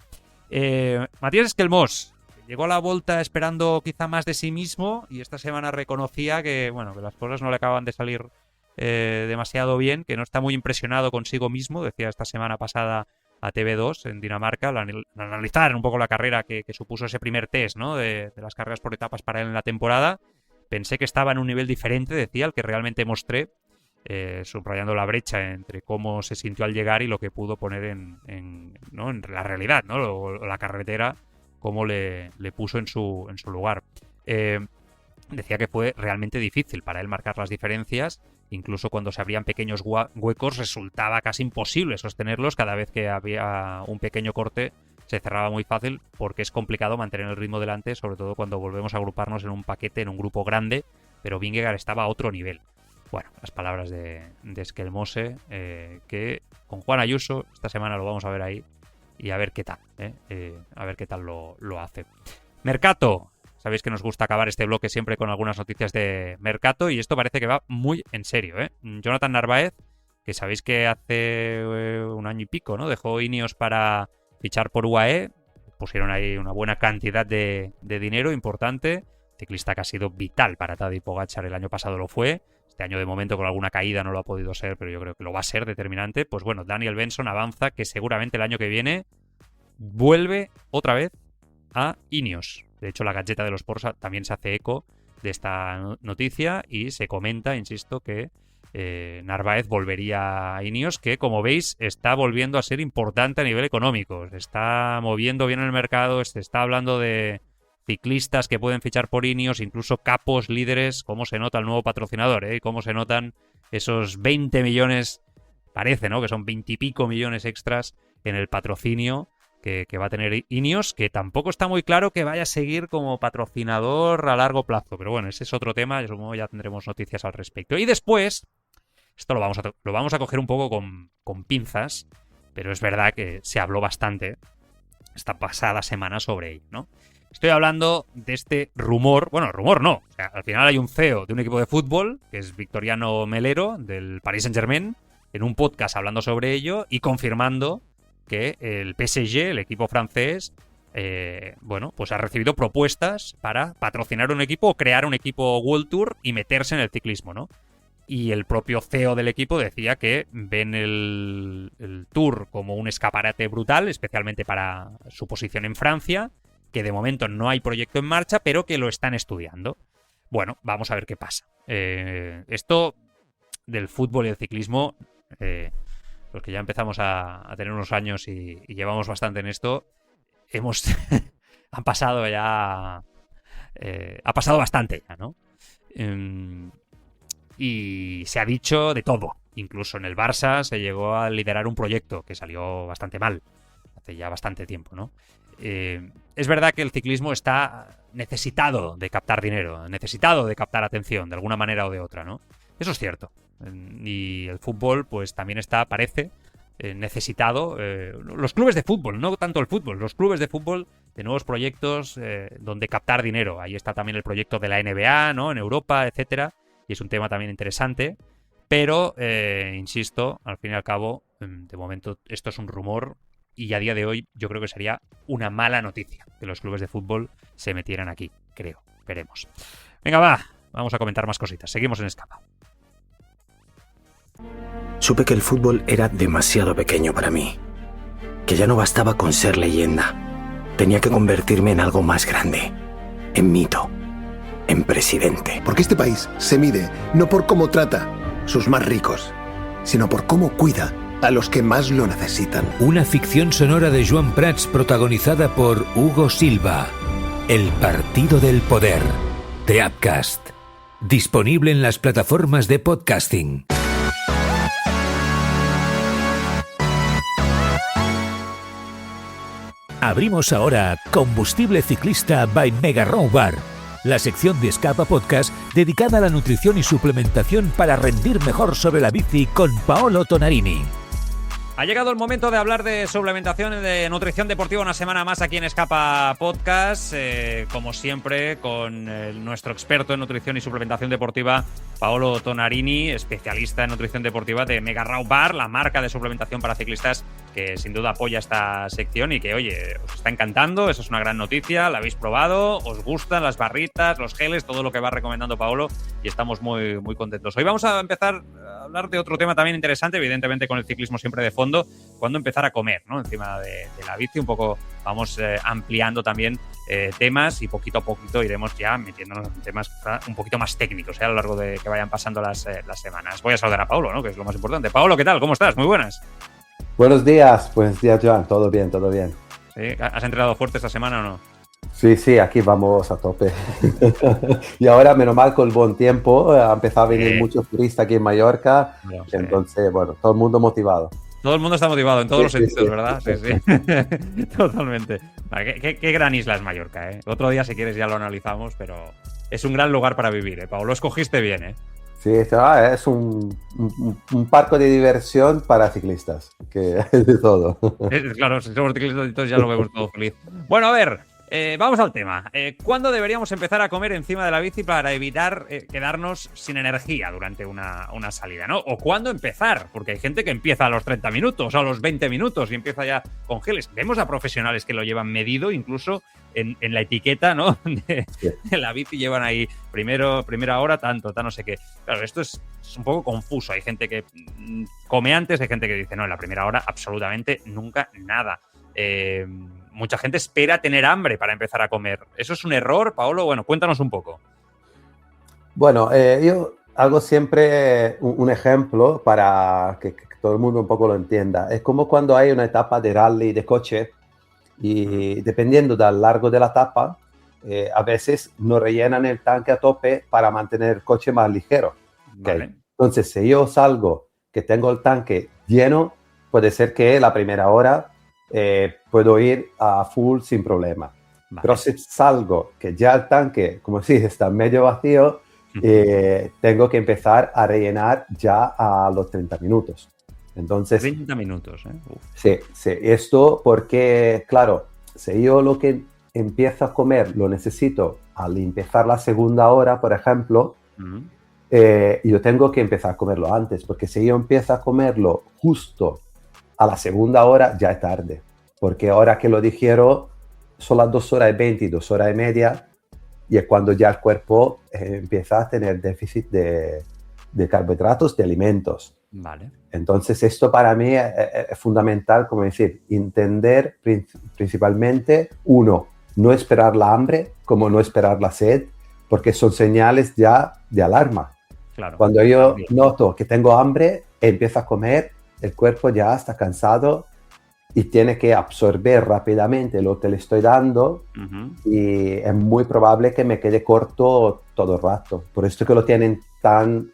Matías Esquelmós llegó a la Volta esperando quizá más de sí mismo y esta semana reconocía que las cosas no le acaban de salir demasiado bien, que no está muy impresionado consigo mismo, decía esta semana pasada a TV2 en Dinamarca, al analizar un poco la carrera que supuso ese primer test, ¿no? de las carreras por etapas para él en la temporada. Pensé que estaba en un nivel diferente, decía, al que realmente mostré, subrayando la brecha entre cómo se sintió al llegar y lo que pudo poner en la realidad, ¿no? O la carretera, cómo le puso en su lugar. Decía que fue realmente difícil para él marcar las diferencias. Incluso cuando se abrían pequeños huecos resultaba casi imposible sostenerlos. Cada vez que había un pequeño corte se cerraba muy fácil porque es complicado mantener el ritmo delante, sobre todo cuando volvemos a agruparnos en un paquete, en un grupo grande, pero Vingegaard estaba a otro nivel. Bueno, las palabras de Esquelmose, que con Juan Ayuso esta semana lo vamos a ver ahí y a ver qué tal, a ver qué tal lo hace. Mercato. Sabéis que nos gusta acabar este bloque siempre con algunas noticias de mercado y esto parece que va muy en serio, Jonathan Narváez, que sabéis que hace un año y pico, ¿no? Dejó Ineos para fichar por UAE, pusieron ahí una buena cantidad de dinero importante, ciclista que ha sido vital para Tadej Pogačar, el año pasado lo fue, este año de momento con alguna caída no lo ha podido ser, pero yo creo que lo va a ser determinante. Pues bueno, Daniel Benson avanza que seguramente el año que viene vuelve otra vez a Ineos. De hecho, la Gaceta de los Sports también se hace eco de esta noticia y se comenta, insisto, que Narváez volvería a Ineos, que como veis está volviendo a ser importante a nivel económico. Se está moviendo bien el mercado, se está hablando de ciclistas que pueden fichar por Ineos, incluso capos, líderes, cómo se nota el nuevo patrocinador, y cómo se notan esos 20 millones, parece, ¿no? Que son 20 y pico millones extras en el patrocinio que va a tener Ineos, que tampoco está muy claro que vaya a seguir como patrocinador a largo plazo. Pero bueno, ese es otro tema, supongo ya tendremos noticias al respecto. Y después, esto lo vamos a coger un poco con pinzas, pero es verdad que se habló bastante esta pasada semana sobre ello, ¿no? Estoy hablando de este rumor, bueno, rumor no, o sea, al final hay un CEO de un equipo de fútbol, que es Victoriano Melero, del Paris Saint-Germain, en un podcast hablando sobre ello y confirmando que el PSG, el equipo francés, pues ha recibido propuestas para patrocinar un equipo o crear un equipo World Tour y meterse en el ciclismo, ¿no? Y el propio CEO del equipo decía que ven el Tour como un escaparate brutal, especialmente para su posición en Francia, que de momento no hay proyecto en marcha, pero que lo están estudiando. Bueno, vamos a ver qué pasa. Esto del fútbol y el ciclismo... los que ya empezamos a tener unos años y llevamos bastante en esto, han pasado ya... ha pasado bastante ya, ¿no? Y se ha dicho de todo. Incluso en el Barça se llegó a liderar un proyecto que salió bastante mal, hace ya bastante tiempo, ¿no? Es verdad que el ciclismo está necesitado de captar dinero, necesitado de captar atención, de alguna manera o de otra, ¿no? Eso es cierto. Y el fútbol, pues también está, parece, necesitado. Los clubes de fútbol, no tanto el fútbol, los clubes de fútbol de nuevos proyectos donde captar dinero. Ahí está también el proyecto de la NBA, ¿no? En Europa, etcétera. Y es un tema también interesante. Pero, insisto, al fin y al cabo, de momento esto es un rumor. Y a día de hoy yo creo que sería una mala noticia que los clubes de fútbol se metieran aquí, creo. Veremos. Venga, va. Vamos a comentar más cositas. Seguimos en Escapa. Supe que el fútbol era demasiado pequeño para mí, que ya no bastaba con ser leyenda. Tenía que convertirme en algo más grande, en mito, en presidente. Porque este país se mide no por cómo trata sus más ricos, sino por cómo cuida a los que más lo necesitan. Una ficción sonora de Joan Prats protagonizada por Hugo Silva. El Partido del Poder. The Upcast. Disponible en las plataformas de podcasting. Abrimos ahora Combustible Ciclista by Mega Row Bar, la sección de Escapa Podcast dedicada a la nutrición y suplementación para rendir mejor sobre la bici con Paolo Tonarini. Ha llegado el momento de hablar de suplementación y de nutrición deportiva una semana más aquí en Escapa Podcast, como siempre con nuestro experto en nutrición y suplementación deportiva, Paolo Tonarini, especialista en nutrición deportiva de Mega Row Bar, la marca de suplementación para ciclistas que sin duda apoya esta sección y que, oye, os está encantando, eso es una gran noticia, la habéis probado, os gustan las barritas, los geles, todo lo que va recomendando Paolo y estamos muy, muy contentos. Hoy vamos a empezar a hablar de otro tema también interesante, evidentemente con el ciclismo siempre de fondo, cuándo empezar a comer, ¿no? Encima de la bici, un poco vamos ampliando también temas y poquito a poquito iremos ya metiéndonos en temas un poquito más técnicos a lo largo de que vayan pasando las semanas. Voy a saludar a Paolo, ¿no? Que es lo más importante. Paolo, ¿qué tal? ¿Cómo estás? Muy buenas. Buenos días, Joan. Todo bien, todo bien. ¿Sí? ¿Has entrenado fuerte esta semana o no? Sí, aquí vamos a tope. Y ahora, menos mal, con el buen tiempo, ha empezado a venir muchos turistas aquí en Mallorca. No, entonces, bueno, todo el mundo motivado. Todo el mundo está motivado en todos los sentidos, ¿verdad? Sí. Totalmente. Qué gran isla es Mallorca, ¿eh? Otro día, si quieres, ya lo analizamos, pero es un gran lugar para vivir, ¿eh? Paolo, lo escogiste bien, ¿eh? Sí, es un parque de diversión para ciclistas, que es de todo. Claro, si somos ciclistas, entonces ya lo vemos todo feliz. Bueno, a ver, vamos al tema. ¿Cuándo deberíamos empezar a comer encima de la bici para evitar quedarnos sin energía durante una salida, ¿no? O cuándo empezar, porque hay gente que empieza a los 30 minutos, a los 20 minutos y empieza ya con geles. Vemos a profesionales que lo llevan medido, incluso en la etiqueta, ¿no? De la bici llevan ahí primera hora, tanto, no sé qué. Claro, esto es un poco confuso. Hay gente que come antes, hay gente que dice, no, en la primera hora absolutamente nunca nada. Mucha gente espera tener hambre para empezar a comer. ¿Eso es un error, Paolo? Bueno, cuéntanos un poco. Bueno, yo hago siempre un ejemplo para que todo el mundo un poco lo entienda. Es como cuando hay una etapa de rally de coche y dependiendo del largo de la etapa, a veces no rellenan el tanque a tope para mantener el coche más ligero. Vale. ¿Okay? Entonces, si yo salgo que tengo el tanque lleno, puede ser que la primera hora puedo ir a full sin problema. Vale. Pero si salgo que ya el tanque, como si está medio vacío, tengo que empezar a rellenar ya a los 30 minutos. Entonces, 30 minutos, ¿eh? Sí. Esto porque, claro, si yo lo que empiezo a comer lo necesito al empezar la segunda hora, por ejemplo, yo tengo que empezar a comerlo antes, porque si yo empiezo a comerlo justo a la segunda hora, ya es tarde. Porque ahora que lo digiero, son las 2 horas y 20, 2 horas y media, y es cuando ya el cuerpo empieza a tener déficit de carbohidratos, de alimentos. Vale. Entonces, esto para mí es fundamental, como decir, entender principalmente, uno, no esperar la hambre, como no esperar la sed, porque son señales ya de alarma. Claro. Cuando yo noto que tengo hambre, empiezo a comer, el cuerpo ya está cansado y tiene que absorber rápidamente lo que le estoy dando y es muy probable que me quede corto todo el rato. Por esto que lo tienen tan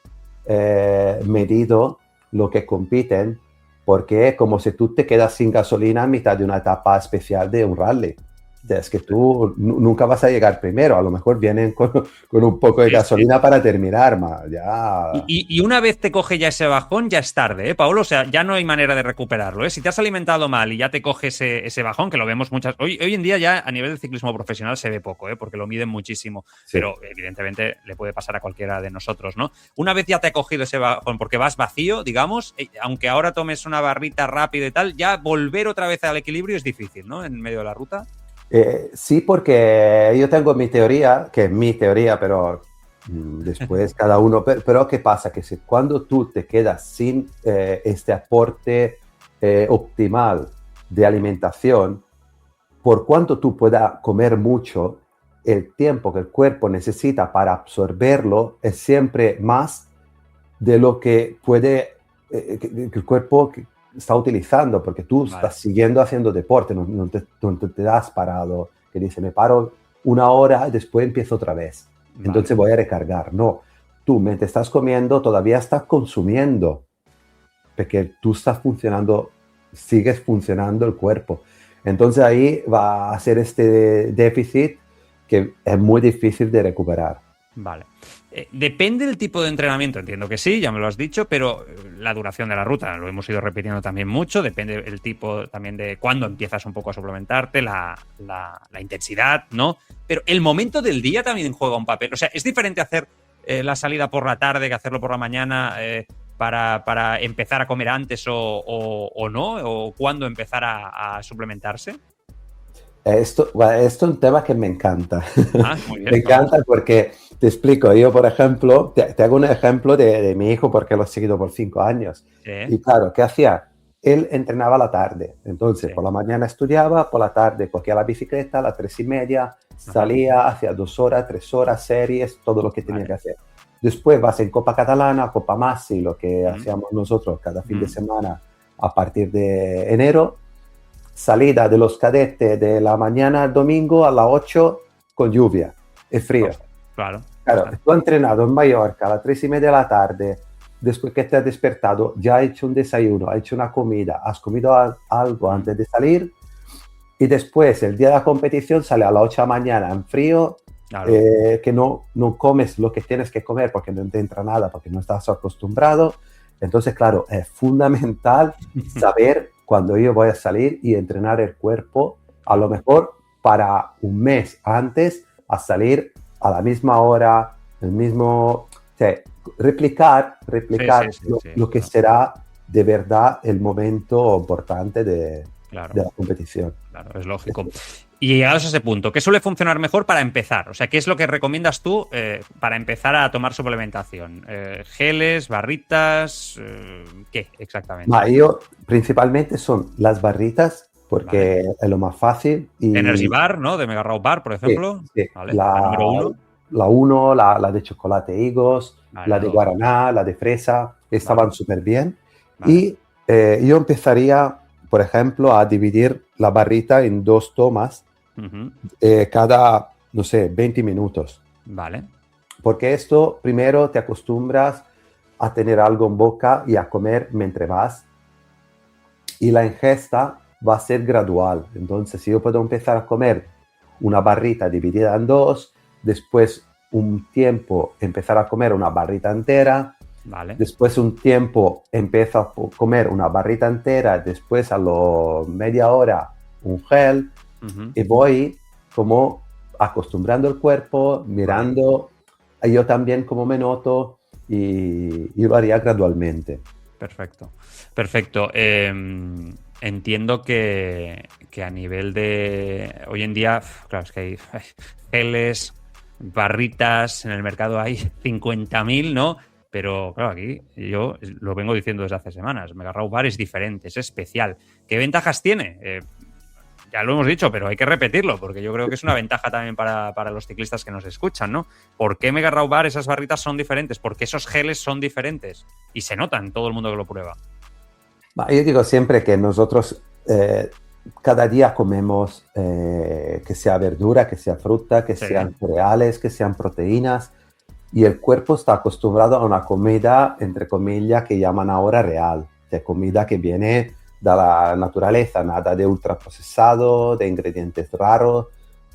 medido lo que compiten, porque es como si tú te quedas sin gasolina a mitad de una etapa especial de un rally. Es que tú nunca vas a llegar primero, a lo mejor vienen con un poco de gasolina para terminar, ya. Y una vez te coge ya ese bajón, ya es tarde, ¿eh, Paolo? O sea, ya no hay manera de recuperarlo, ¿eh? Si te has alimentado mal y ya te coge ese bajón, que lo vemos muchas... Hoy en día ya a nivel de ciclismo profesional se ve poco, ¿eh? Porque lo miden muchísimo, sí. Pero evidentemente le puede pasar a cualquiera de nosotros, ¿no? Una vez ya te ha cogido ese bajón porque vas vacío, digamos, aunque ahora tomes una barrita rápido y tal, ya volver otra vez al equilibrio es difícil, ¿no? En medio de la ruta. Sí, porque yo tengo mi teoría, que es mi teoría, pero después cada uno... Pero ¿qué pasa? Que cuando tú te quedas sin este aporte optimal de alimentación, por cuanto tú puedas comer mucho, el tiempo que el cuerpo necesita para absorberlo es siempre más de lo que puede... que el cuerpo está utilizando, porque tú Vale. estás siguiendo haciendo deporte, no te has parado, que dice, me paro una hora y después empiezo otra vez. Vale. Entonces voy a recargar. No, tú mientras estás comiendo todavía estás consumiendo, porque tú estás funcionando, sigues funcionando el cuerpo. Entonces ahí va a ser este déficit que es muy difícil de recuperar. Vale. Depende del tipo de entrenamiento, entiendo que sí, ya me lo has dicho, pero la duración de la ruta, lo hemos ido repitiendo también mucho, depende el tipo también de cuándo empiezas un poco a suplementarte, la intensidad, ¿no? Pero el momento del día también juega un papel. O sea, ¿es diferente hacer la salida por la tarde que hacerlo por la mañana para empezar a comer antes o no? ¿O cuándo empezar a suplementarse? Esto es un tema que me encanta. Muy bien, Me encanta porque, te explico, yo por ejemplo, te hago un ejemplo de mi hijo porque lo he seguido por 5 años. Sí. Y claro, ¿qué hacía? Él entrenaba a la tarde, entonces por la mañana estudiaba, por la tarde cogía la bicicleta a las 3:30, salía, hacía 2 horas, 3 horas, series, todo lo que tenía que hacer. Después vas en Copa Catalana, Copa Massi, lo que hacíamos nosotros cada fin de semana a partir de enero. Salida de los cadetes de la mañana al domingo a las 8 con lluvia y frío. Claro. Tú has entrenado en Mallorca a las 3:30 de la tarde, después que te has despertado, ya has hecho un desayuno, has hecho una comida, has comido algo antes de salir y después el día de la competición sale a las 8 de la mañana en frío, Claro. que no comes lo que tienes que comer porque no te entra nada, porque no estás acostumbrado. Entonces, claro, es fundamental saber cuando yo voy a salir y entrenar el cuerpo, a lo mejor para un mes antes, a salir a la misma hora, el mismo, o sea, replicar lo que será de verdad el momento importante de la competición. Claro, es lógico. Y llegados a ese punto, ¿qué suele funcionar mejor para empezar? O sea, ¿qué es lo que recomiendas tú para empezar a tomar suplementación? ¿Geles, barritas? ¿Qué exactamente? Yo principalmente son las barritas, porque es lo más fácil. Y Energy Bar, ¿no? De Mega Raw Bar, por ejemplo. Sí. Vale. La número 1. La 1, la de chocolate higos, Vale, la de guaraná, la de fresa, estaban súper bien. Vale. Y yo empezaría, por ejemplo, a dividir la barrita en 2 tomas cada, no sé, 20 minutos. Vale. Porque esto, primero, te acostumbras a tener algo en boca y a comer mientras vas. Y la ingesta va a ser gradual. Entonces, si yo puedo empezar a comer una barrita dividida en 2, después un tiempo empezar a comer una barrita entera, Vale. después un tiempo empiezo a comer una barrita entera, después a lo media hora un gel, y voy como acostumbrando el cuerpo, mirando yo también como me noto, y lo haría gradualmente. Perfecto. Entiendo que a nivel de... Hoy en día, claro, es que hay geles, barritas, en el mercado hay 50.000, ¿no? Pero claro, aquí yo lo vengo diciendo desde hace semanas, Mega Raw Bar es diferente, es especial. ¿Qué ventajas tiene? Ya lo hemos dicho, pero hay que repetirlo, porque yo creo que es una ventaja también para los ciclistas que nos escuchan, ¿no? ¿Por qué Mega Raw Bar esas barritas son diferentes? ¿Por qué esos geles son diferentes? Y se notan todo el mundo que lo prueba. Yo digo siempre que nosotros cada día comemos que sea verdura, que sea fruta, que sean cereales, que sean proteínas, y el cuerpo está acostumbrado a una comida, entre comillas, que llaman ahora real, de comida que viene de la naturaleza, nada de ultraprocesado, de ingredientes raros.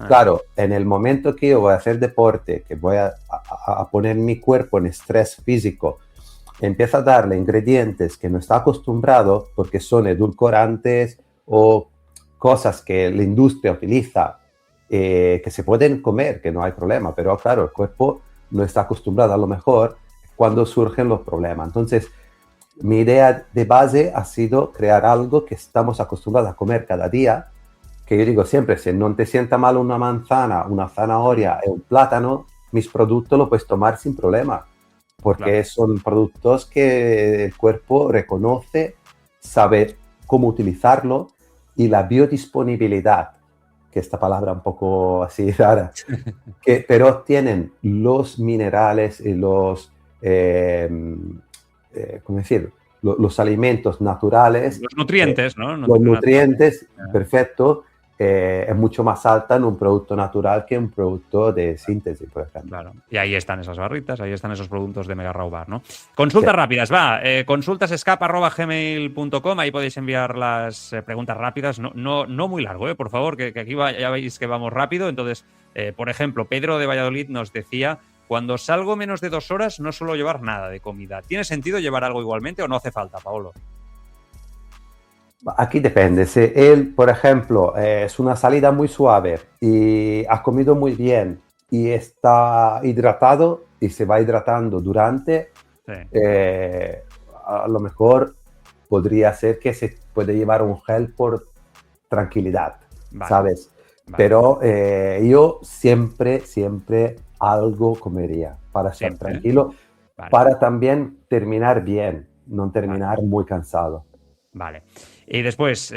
Claro, en el momento que yo voy a hacer deporte, que voy a poner mi cuerpo en estrés físico, empieza a darle ingredientes que no está acostumbrado porque son edulcorantes o cosas que la industria utiliza, que se pueden comer, que no hay problema, pero claro, el cuerpo no está acostumbrado a lo mejor cuando surgen los problemas. Entonces, mi idea de base ha sido crear algo que estamos acostumbrados a comer cada día, que yo digo siempre, si no te sienta mal una manzana, una zanahoria y un plátano, mis productos los puedes tomar sin problema, porque son productos que el cuerpo reconoce, sabe cómo utilizarlo, y la biodisponibilidad, que esta palabra un poco así rara, pero tienen los minerales y los, ¿cómo decir? los alimentos naturales. Los nutrientes, ¿no? Los nutrientes, perfecto. Es mucho más alta en un producto natural que un producto de síntesis, por ejemplo. Claro. Y ahí están esas barritas, ahí están esos productos de Mega Raw Bar, ¿no? Consultas rápidas, va. Consultasescapa@gmail.com, ahí podéis enviar las preguntas rápidas. No muy largo, por favor, que aquí ya veis que vamos rápido. Entonces, por ejemplo, Pedro de Valladolid nos decía: cuando salgo menos de 2 horas no suelo llevar nada de comida. ¿Tiene sentido llevar algo igualmente o no hace falta, Paolo? Aquí depende. Si él, por ejemplo, es una salida muy suave y ha comido muy bien y está hidratado y se va hidratando durante, Sí. A lo mejor podría ser que se puede llevar un gel por tranquilidad, Vale. ¿sabes? Vale. Pero yo siempre algo comería para estar Siempre. tranquilo, Vale. para también terminar bien, no terminar muy cansado. Vale. Y después,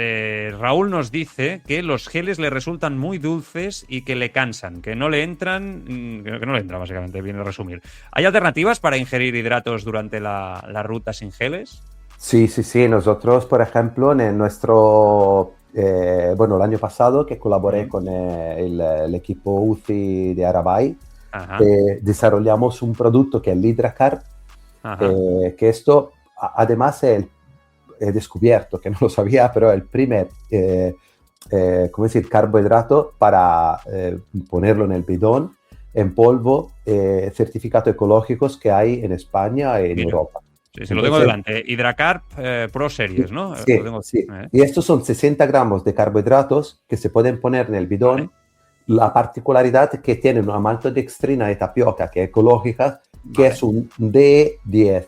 Raúl nos dice que los geles le resultan muy dulces y que le cansan, que no le entran, básicamente, viene a resumir. ¿Hay alternativas para ingerir hidratos durante la ruta sin geles? Sí. Nosotros, por ejemplo, en nuestro, el año pasado que colaboré con el equipo UCI de Arabay, desarrollamos un producto que es el Hidracarb, que esto, además, he descubierto, que no lo sabía, pero el primer carbohidrato para ponerlo en el bidón, en polvo, certificado ecológicos que hay en España y en Europa. Sí, se lo tengo delante. Hidracarb Pro Series, ¿no? Sí, sí. Y estos son 60 gramos de carbohidratos que se pueden poner en el bidón. Vale. La particularidad que tienen una maltodextrina de tapioca, que es ecológica, que es un D10.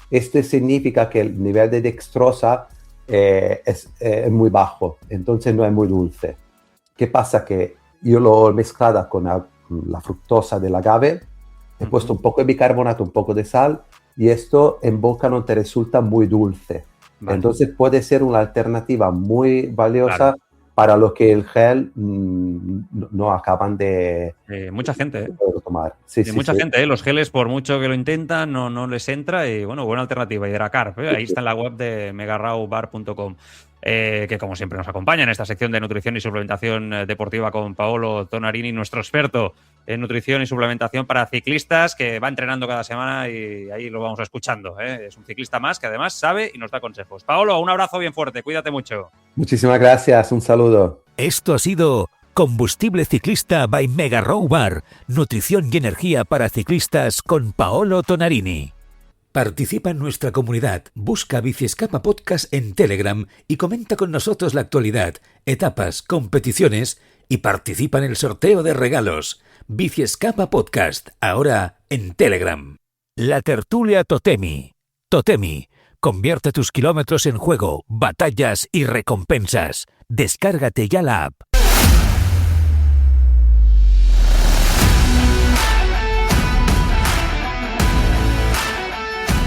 Esto significa que el nivel de dextrosa es muy bajo, entonces no es muy dulce. ¿Qué pasa? Que yo lo he mezclado con la fructosa del agave, he puesto un poco de bicarbonato, un poco de sal, y esto en boca no te resulta muy dulce. Vale. Entonces puede ser una alternativa muy valiosa, claro, para lo que el gel no acaban de... mucha gente, tomar. Mucha gente, los geles, por mucho que lo intentan, no les entra. Y bueno, buena alternativa, Hidracarb. Ahí está en la web de megarawbar.com. Que como siempre nos acompaña en esta sección de nutrición y suplementación deportiva con Paolo Tonarini, nuestro experto en nutrición y suplementación para ciclistas, que va entrenando cada semana y ahí lo vamos escuchando. Es un ciclista más que además sabe y nos da consejos. Paolo, un abrazo bien fuerte, cuídate mucho. Muchísimas gracias, un saludo. Esto ha sido Combustible Ciclista by Mega Raw Bar, nutrición y energía para ciclistas con Paolo Tonarini. Participa en nuestra comunidad, busca Biciescapa Podcast en Telegram y comenta con nosotros la actualidad, etapas, competiciones y participa en el sorteo de regalos. Biciescapa Podcast, ahora en Telegram. La tertulia Totemi. Totemi, convierte tus kilómetros en juego, batallas y recompensas. Descárgate ya la app.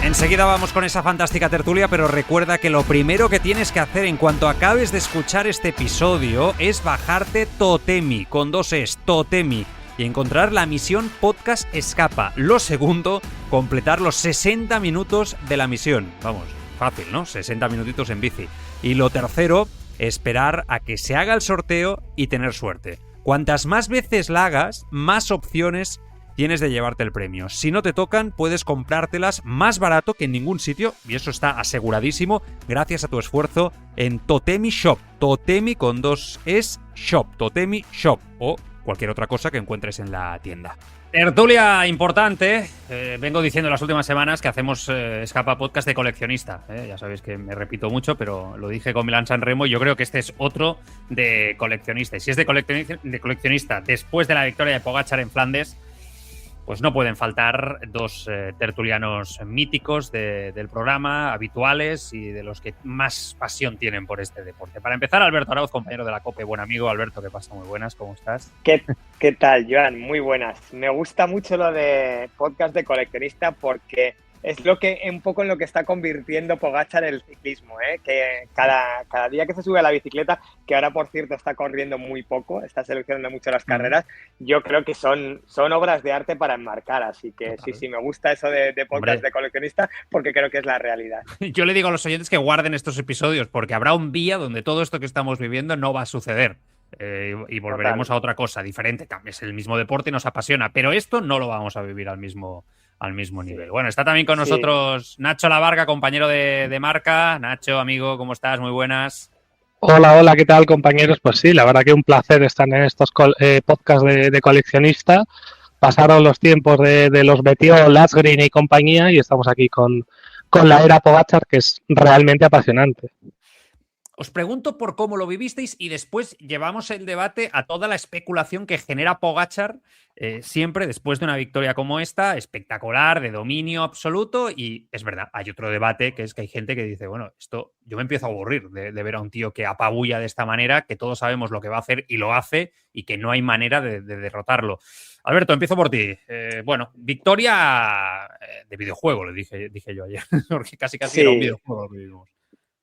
Enseguida vamos con esa fantástica tertulia, pero recuerda que lo primero que tienes que hacer en cuanto acabes de escuchar este episodio es bajarte Totemi, con 2 Es, Totemi, y encontrar la misión Podcast Escapa. Lo segundo, completar los 60 minutos de la misión. Vamos, fácil, ¿no? 60 minutitos en bici. Y lo tercero, esperar a que se haga el sorteo y tener suerte. Cuantas más veces la hagas, más opciones tienes de llevarte el premio. Si no te tocan, puedes comprártelas más barato que en ningún sitio, y eso está aseguradísimo, gracias a tu esfuerzo en Totemi Shop. Totemi con 2 Es Shop. Totemi Shop. O cualquier otra cosa que encuentres en la tienda. Tertulia importante. Vengo diciendo las últimas semanas que hacemos Escapa Podcast de coleccionista. Ya sabéis que me repito mucho, pero lo dije con Milán Sanremo y yo creo que este es otro de coleccionista. Y si es de coleccionista después de la victoria de Pogačar en Flandes, pues no pueden faltar 2 tertulianos míticos del programa, habituales y de los que más pasión tienen por este deporte. Para empezar, Alberto Arauz, compañero de la COPE, buen amigo. Alberto, ¿qué pasa? Muy buenas, ¿cómo estás? ¿Qué tal, Joan? Muy buenas. Me gusta mucho lo de podcast de coleccionista porque es lo que un poco en lo que está convirtiendo Pogačar el ciclismo, ¿eh? Que cada día que se sube a la bicicleta, que ahora por cierto está corriendo muy poco, está seleccionando mucho las carreras, yo creo que son obras de arte para enmarcar, así que sí, me gusta eso de podcast de coleccionista, porque creo que es la realidad. Yo le digo a los oyentes que guarden estos episodios, porque habrá un día donde todo esto que estamos viviendo no va a suceder. Y volveremos a otra cosa diferente. Es el mismo deporte y nos apasiona, pero esto no lo vamos a vivir al mismo nivel. Bueno, está también con nosotros Nacho Lavarga, compañero de marca. Nacho, amigo, ¿cómo estás? Muy buenas. Hola, ¿qué tal, compañeros? Pues sí, la verdad que un placer estar en estos podcasts de coleccionista. Pasaron los tiempos de los Bettiol, Asgreen y compañía, y estamos aquí con la era Pogačar, que es realmente apasionante. Os pregunto por cómo lo vivisteis y después llevamos el debate a toda la especulación que genera Pogačar siempre después de una victoria como esta, espectacular, de dominio absoluto. Y es verdad, hay otro debate, que es que hay gente que dice, bueno, esto yo me empiezo a aburrir de ver a un tío que apabulla de esta manera, que todos sabemos lo que va a hacer y lo hace y que no hay manera de derrotarlo. Alberto, empiezo por ti. Bueno, victoria de videojuego, le dije yo ayer, porque casi era un videojuego lo que vivimos.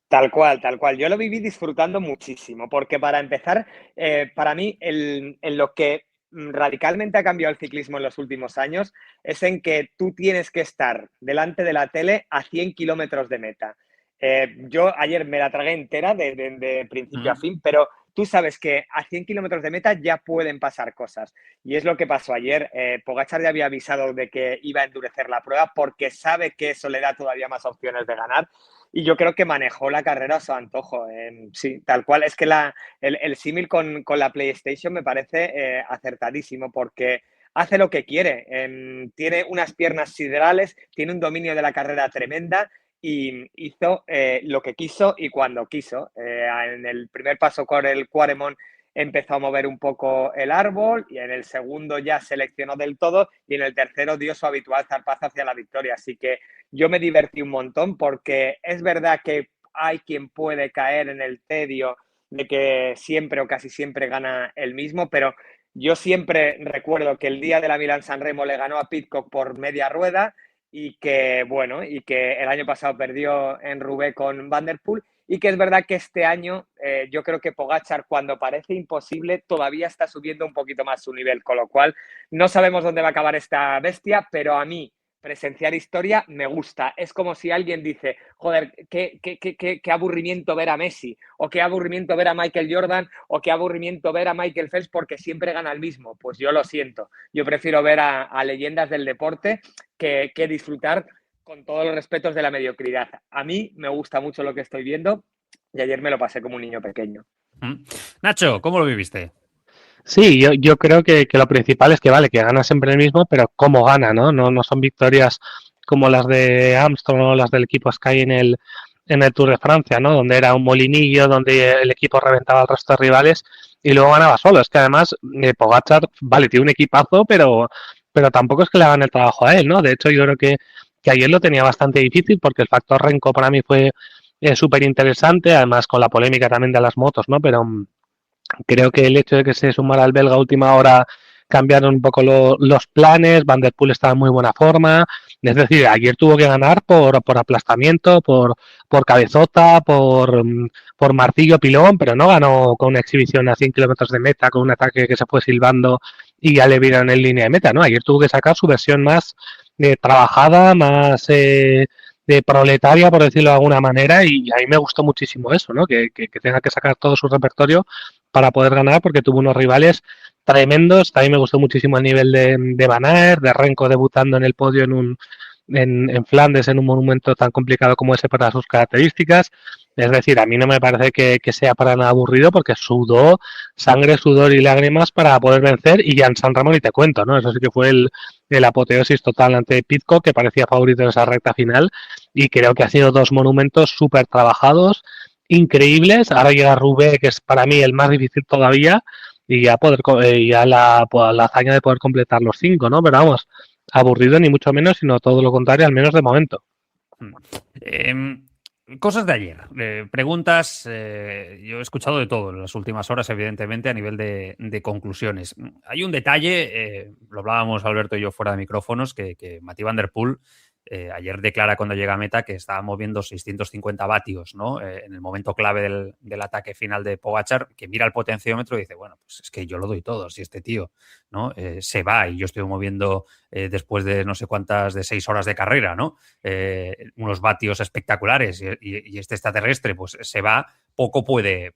Tal cual. Yo lo viví disfrutando muchísimo, porque para empezar, para mí, en lo que radicalmente ha cambiado el ciclismo en los últimos años es en que tú tienes que estar delante de la tele a 100 kilómetros de meta. Yo ayer me la tragué entera de principio a fin, pero tú sabes que a 100 kilómetros de meta ya pueden pasar cosas. Y es lo que pasó ayer. Pogačar ya había avisado de que iba a endurecer la prueba porque sabe que eso le da todavía más opciones de ganar. Y yo creo que manejó la carrera a su antojo. Sí, tal cual. Es que el símil con la PlayStation me parece acertadísimo porque hace lo que quiere. Tiene unas piernas siderales, tiene un dominio de la carrera tremenda y hizo lo que quiso y cuando quiso. En el primer paso con el Quaremont empezó a mover un poco el árbol y en el segundo ya seleccionó del todo y en el tercero dio su habitual zarpazo hacia la victoria. Así que yo me divertí un montón porque es verdad que hay quien puede caer en el tedio de que siempre o casi siempre gana el mismo, pero yo siempre recuerdo que el día de la Milán-San Remo le ganó a Pidcock por media rueda y que el año pasado perdió en Roubaix con Van der Poel y que es verdad que este año yo creo que Pogačar, cuando parece imposible, todavía está subiendo un poquito más su nivel, con lo cual no sabemos dónde va a acabar esta bestia, pero a mí presenciar historia me gusta. Es como si alguien dice, joder, qué aburrimiento ver a Messi, o qué aburrimiento ver a Michael Jordan, o qué aburrimiento ver a Michael Phelps porque siempre gana el mismo. Pues yo lo siento. Yo prefiero ver a leyendas del deporte que disfrutar con todos los respetos de la mediocridad. A mí me gusta mucho lo que estoy viendo y ayer me lo pasé como un niño pequeño. Nacho, ¿cómo lo viviste? Sí, yo creo que lo principal es que vale, que gana siempre el mismo, pero cómo gana, ¿no? No son victorias como las de Armstrong o las del equipo Sky en el Tour de Francia, ¿no? Donde era un molinillo, donde el equipo reventaba al resto de rivales y luego ganaba solo. Es que además Pogačar, vale, tiene un equipazo, pero tampoco es que le hagan el trabajo a él, ¿no? De hecho, yo creo que ayer lo tenía bastante difícil porque el factor Renko para mí fue súper interesante, además con la polémica también de las motos, ¿no? Pero creo que el hecho de que se sumara al belga a última hora cambiaron un poco los planes. Van der Poel estaba en muy buena forma. Es decir, ayer tuvo que ganar por aplastamiento, por cabezota, por martillo pilón, pero no ganó con una exhibición a 100 kilómetros de meta, con un ataque que se fue silbando y ya le vieron en línea de meta, ¿no? Ayer tuvo que sacar su versión más trabajada, más de proletaria, por decirlo de alguna manera, y a mí me gustó muchísimo eso, ¿no? Que tenga que sacar todo su repertorio para poder ganar, porque tuvo unos rivales tremendos. También me gustó muchísimo el nivel de Van Aert, de Renko debutando en el podio en Flandes, en un monumento tan complicado como ese para sus características. Es decir, a mí no me parece que sea para nada aburrido porque sudó sangre, sudor y lágrimas para poder vencer, y ya en San Ramón y te cuento, ¿no? Eso sí que fue el apoteosis total ante Pidcock, que parecía favorito en esa recta final, y creo que ha sido dos monumentos súper trabajados, increíbles. Ahora llega Roubaix, que es para mí el más difícil todavía, y ya la hazaña de poder completar los 5, ¿no? Pero vamos, aburrido ni mucho menos, sino todo lo contrario, al menos de momento. Cosas de ayer, preguntas, yo he escuchado de todo en las últimas horas, evidentemente, a nivel de conclusiones. Hay un detalle, lo hablábamos Alberto y yo fuera de micrófonos, que Mathieu Van der Poel Ayer declara cuando llega a meta que estaba moviendo 650 vatios, ¿no? En el momento clave del ataque final de Pogačar, que mira el potenciómetro y dice, bueno, pues es que yo lo doy todo, si este tío, ¿no? Se va y yo estoy moviendo después de no sé cuántas, de 6 horas de carrera, ¿no? Unos vatios espectaculares y este extraterrestre pues se va, poco puede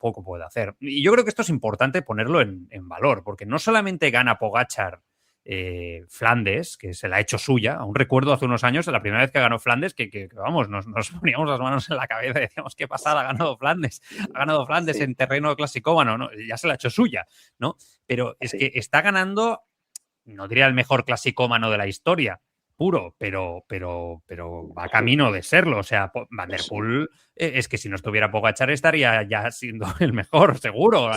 hacer. Y yo creo que esto es importante ponerlo en valor, porque no solamente gana Pogačar Flandes, que se la ha hecho suya. Aún recuerdo hace unos años, la primera vez que ganó Flandes, que vamos, nos poníamos las manos en la cabeza y decíamos, qué pasada, ha ganado Flandes sí, en terreno clasicómano, ¿no? Ya se la ha hecho suya, ¿no? Pero es que está ganando, no diría el mejor clasicómano de la historia, puro, pero va camino de serlo. O sea, Van der Poel es que si no estuviera Pogačar estaría ya siendo el mejor, seguro,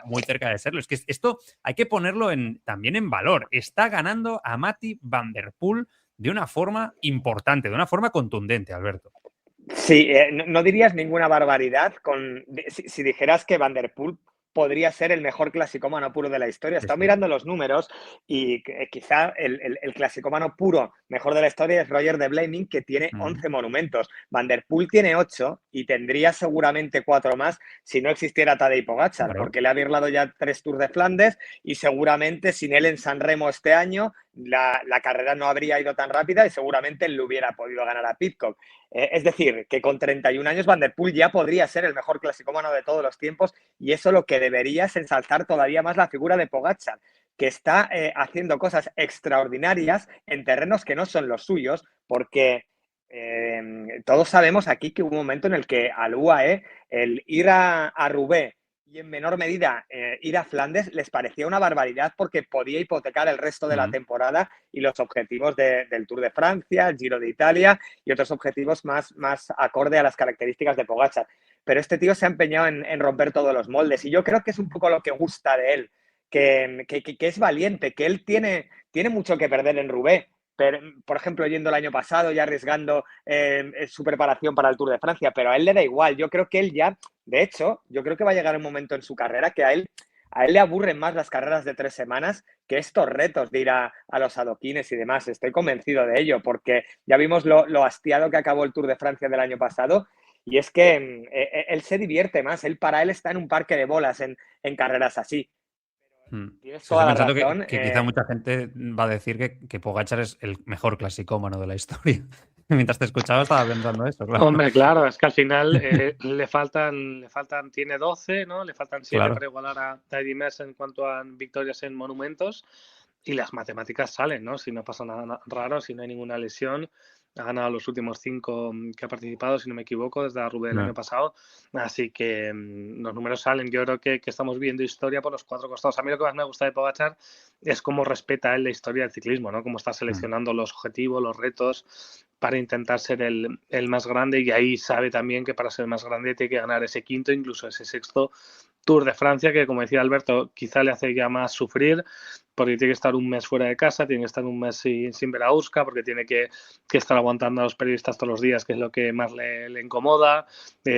muy cerca de serlo. Es que esto hay que ponerlo también en valor. Está ganando a Matti Van der Poel de una forma importante, de una forma contundente, Alberto. Sí, no dirías ninguna barbaridad si dijeras que Van der Poel podría ser el mejor clasicómano puro de la historia. He estado mirando los números y quizá el clasicómano puro mejor de la historia es Roger de Vlaming, que tiene 11 monumentos. Van der Poel tiene 8 y tendría seguramente 4 más si no existiera Tadej Pogačar, claro, porque le ha birlado ya 3 Tours de Flandes y seguramente sin él en San Remo este año la carrera no habría ido tan rápida y seguramente él le hubiera podido ganar a Pidcock. Es decir, que con 31 años Van der Poel ya podría ser el mejor clasicómano de todos los tiempos y eso lo que debería es ensalzar todavía más la figura de Pogačar, que está haciendo cosas extraordinarias en terrenos que no son los suyos, porque todos sabemos aquí que hubo un momento en el que al UAE el ir a Roubaix y en menor medida ir a Flandes les parecía una barbaridad porque podía hipotecar el resto de la temporada y los objetivos del Tour de Francia, el Giro de Italia y otros objetivos más acorde a las características de Pogačar. Pero este tío se ha empeñado en romper todos los moldes y yo creo que es un poco lo que gusta de él, que es valiente, que él tiene mucho que perder en Roubaix. Pero, por ejemplo, yendo el año pasado y arriesgando su preparación para el Tour de Francia, pero a él le da igual. Yo creo que él ya, de hecho, yo creo que va a llegar un momento en su carrera que a él le aburren más las carreras de 3 semanas que estos retos de ir a los adoquines y demás. Estoy convencido de ello, porque ya vimos lo hastiado que acabó el Tour de Francia del año pasado y es que él se divierte más. Para él está en un parque de bolas en carreras así. Tienes toda la razón. Que quizá mucha gente va a decir que Pogačar es el mejor clasicómano de la historia. Mientras te escuchaba estaba pensando eso, claro. Hombre, claro, es que al final le faltan, tiene 12, ¿no? Le faltan 7 para igualar a Eddy Merckx en cuanto a victorias en monumentos y las matemáticas salen, ¿no? Si no pasa nada raro, si no hay ninguna lesión. Ha ganado los últimos 5 que ha participado, si no me equivoco, desde la Roubaix del año pasado. Así que los números salen. Yo creo que estamos viendo historia por los 4 costados. A mí lo que más me gusta de Pogačar es cómo respeta él la historia del ciclismo, ¿no? Cómo está seleccionando los objetivos, los retos para intentar ser el más grande, y ahí sabe también que para ser más grande tiene que ganar ese 5º, incluso ese 6º Tour de Francia, que como decía Alberto, quizá le hace ya más sufrir, porque tiene que estar un mes fuera de casa, tiene que estar un mes sin ver a Uska, porque tiene que estar aguantando a los periodistas todos los días, que es lo que más le incomoda,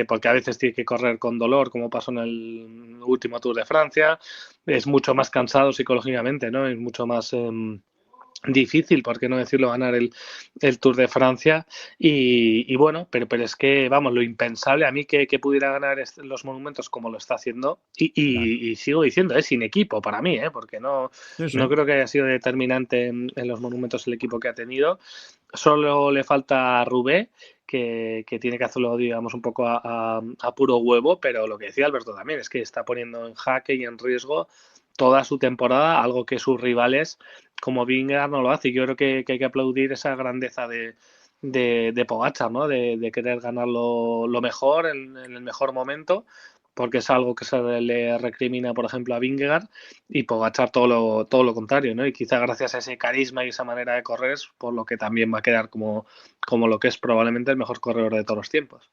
porque a veces tiene que correr con dolor, como pasó en el último Tour de Francia. Es mucho más cansado psicológicamente, ¿no? Es mucho más difícil, por qué no decirlo, ganar el Tour de Francia y bueno, pero es que, vamos, lo impensable a mí que pudiera ganar los monumentos como lo está haciendo y sigo diciendo, sin equipo para mí, porque no creo que haya sido determinante en los monumentos el equipo que ha tenido. Solo le falta a Roubaix, que tiene que hacerlo, digamos, un poco a puro huevo, pero lo que decía Alberto también es que está poniendo en jaque y en riesgo toda su temporada, algo que sus rivales como Vingegaard no lo hace. Yo creo que hay que aplaudir esa grandeza de Pogačar, ¿no? De querer ganar lo mejor en el mejor momento, porque es algo que se le recrimina, por ejemplo, a Vingegaard, y Pogačar todo lo contrario, ¿no? Y quizá gracias a ese carisma y esa manera de correr es por lo que también va a quedar como lo que es probablemente el mejor corredor de todos los tiempos.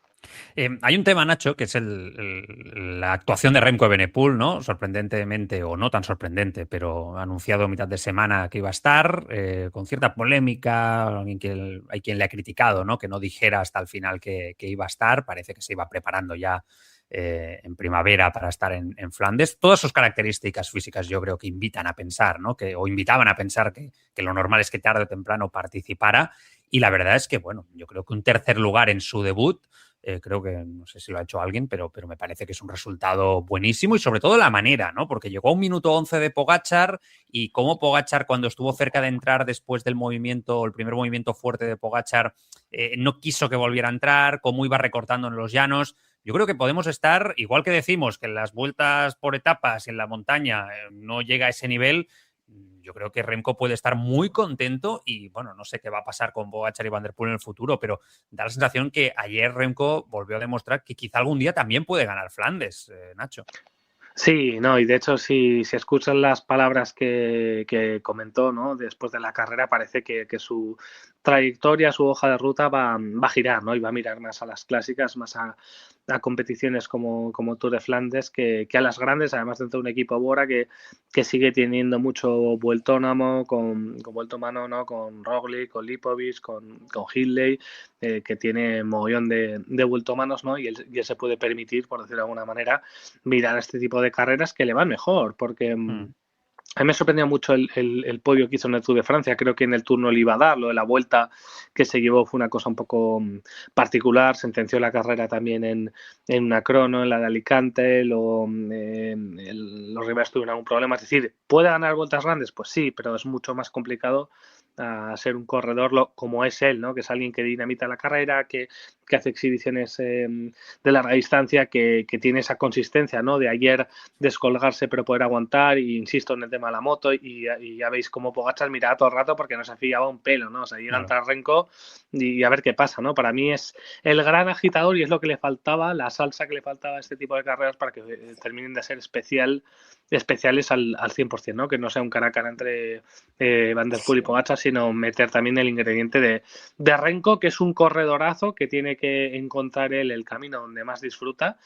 Hay un tema, Nacho, que es la actuación de Remco Evenepoel, ¿no? Sorprendentemente, o no tan sorprendente, pero anunciado a mitad de semana que iba a estar, con cierta polémica. Hay quien le ha criticado, ¿no? Que no dijera hasta el final que iba a estar. Parece que se iba preparando ya en primavera para estar en Flandes. Todas sus características físicas yo creo que invitan a pensar, ¿no? O invitaban a pensar que lo normal es que tarde o temprano participara. Y la verdad es que, bueno, yo creo que un tercer lugar en su debut, creo que, no sé si lo ha hecho alguien, pero me parece que es un resultado buenísimo y sobre todo la manera, ¿no? Porque llegó a 1 minuto 11 de Pogačar y cómo Pogačar, cuando estuvo cerca de entrar después del movimiento, el primer movimiento fuerte de Pogačar, no quiso que volviera a entrar, cómo iba recortando en los llanos. Yo creo que podemos estar, igual que decimos que en las vueltas por etapas en la montaña no llega a ese nivel, yo creo que Remco puede estar muy contento y, bueno, no sé qué va a pasar con Pogačar y Van der Poel en el futuro, pero da la sensación que ayer Remco volvió a demostrar que quizá algún día también puede ganar Flandes, Nacho. Sí, no, y de hecho si escuchan las palabras que comentó, ¿no? Después de la carrera, parece que su trayectoria, su hoja de ruta va a girar, ¿no? Y va a mirar más a las clásicas, más a competiciones como Tour de Flandes que a las grandes, además dentro de un equipo Bora que sigue teniendo mucho vueltónamo, con vueltomano, ¿no? Con Roglic, con Lipovic, con Hindley, que tiene mogollón de vueltómanos, ¿no? Y él se puede permitir, por decirlo de alguna manera, mirar a este tipo de carreras que le van mejor, porque a mí me sorprendió mucho el podio que hizo en el Tour de Francia. Creo que en el Tour no le iba a dar. Lo de la vuelta que se llevó fue una cosa un poco particular. Sentenció la carrera también en una crono, en la de Alicante. Los rivales tuvieron algún problema. Es decir, ¿puede ganar vueltas grandes? Pues sí, pero es mucho más complicado a ser un corredor como es él, ¿no? Que es alguien que dinamita la carrera, que hace exhibiciones de larga distancia, que tiene esa consistencia, ¿no? De ayer descolgarse pero poder aguantar, y insisto en el tema de la moto, y ya veis cómo Pogačar miraba todo el rato porque no se fiaba un pelo, ¿no? O sea, llega tras Renko y a ver qué pasa, ¿no? Para mí es el gran agitador y es lo que le faltaba, la salsa que le faltaba a este tipo de carreras para que terminen de ser especiales al 100%, ¿no? Que no sea un cara a cara entre Van der Poel y Pogačar, sino meter también el ingrediente de Renko, que es un corredorazo que tiene que encontrar él el camino donde más disfruta,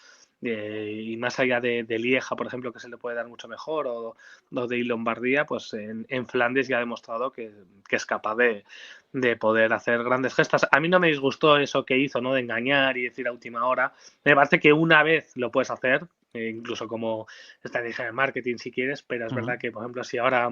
y más allá de Lieja, por ejemplo, que se le puede dar mucho mejor, o de Lombardía, pues en Flandes ya ha demostrado que es capaz de poder hacer grandes gestas. A mí no me disgustó eso que hizo, ¿no? De engañar y decir a última hora. Me parece que una vez lo puedes hacer, incluso como estrategia de marketing si quieres, pero es verdad que, por ejemplo, si ahora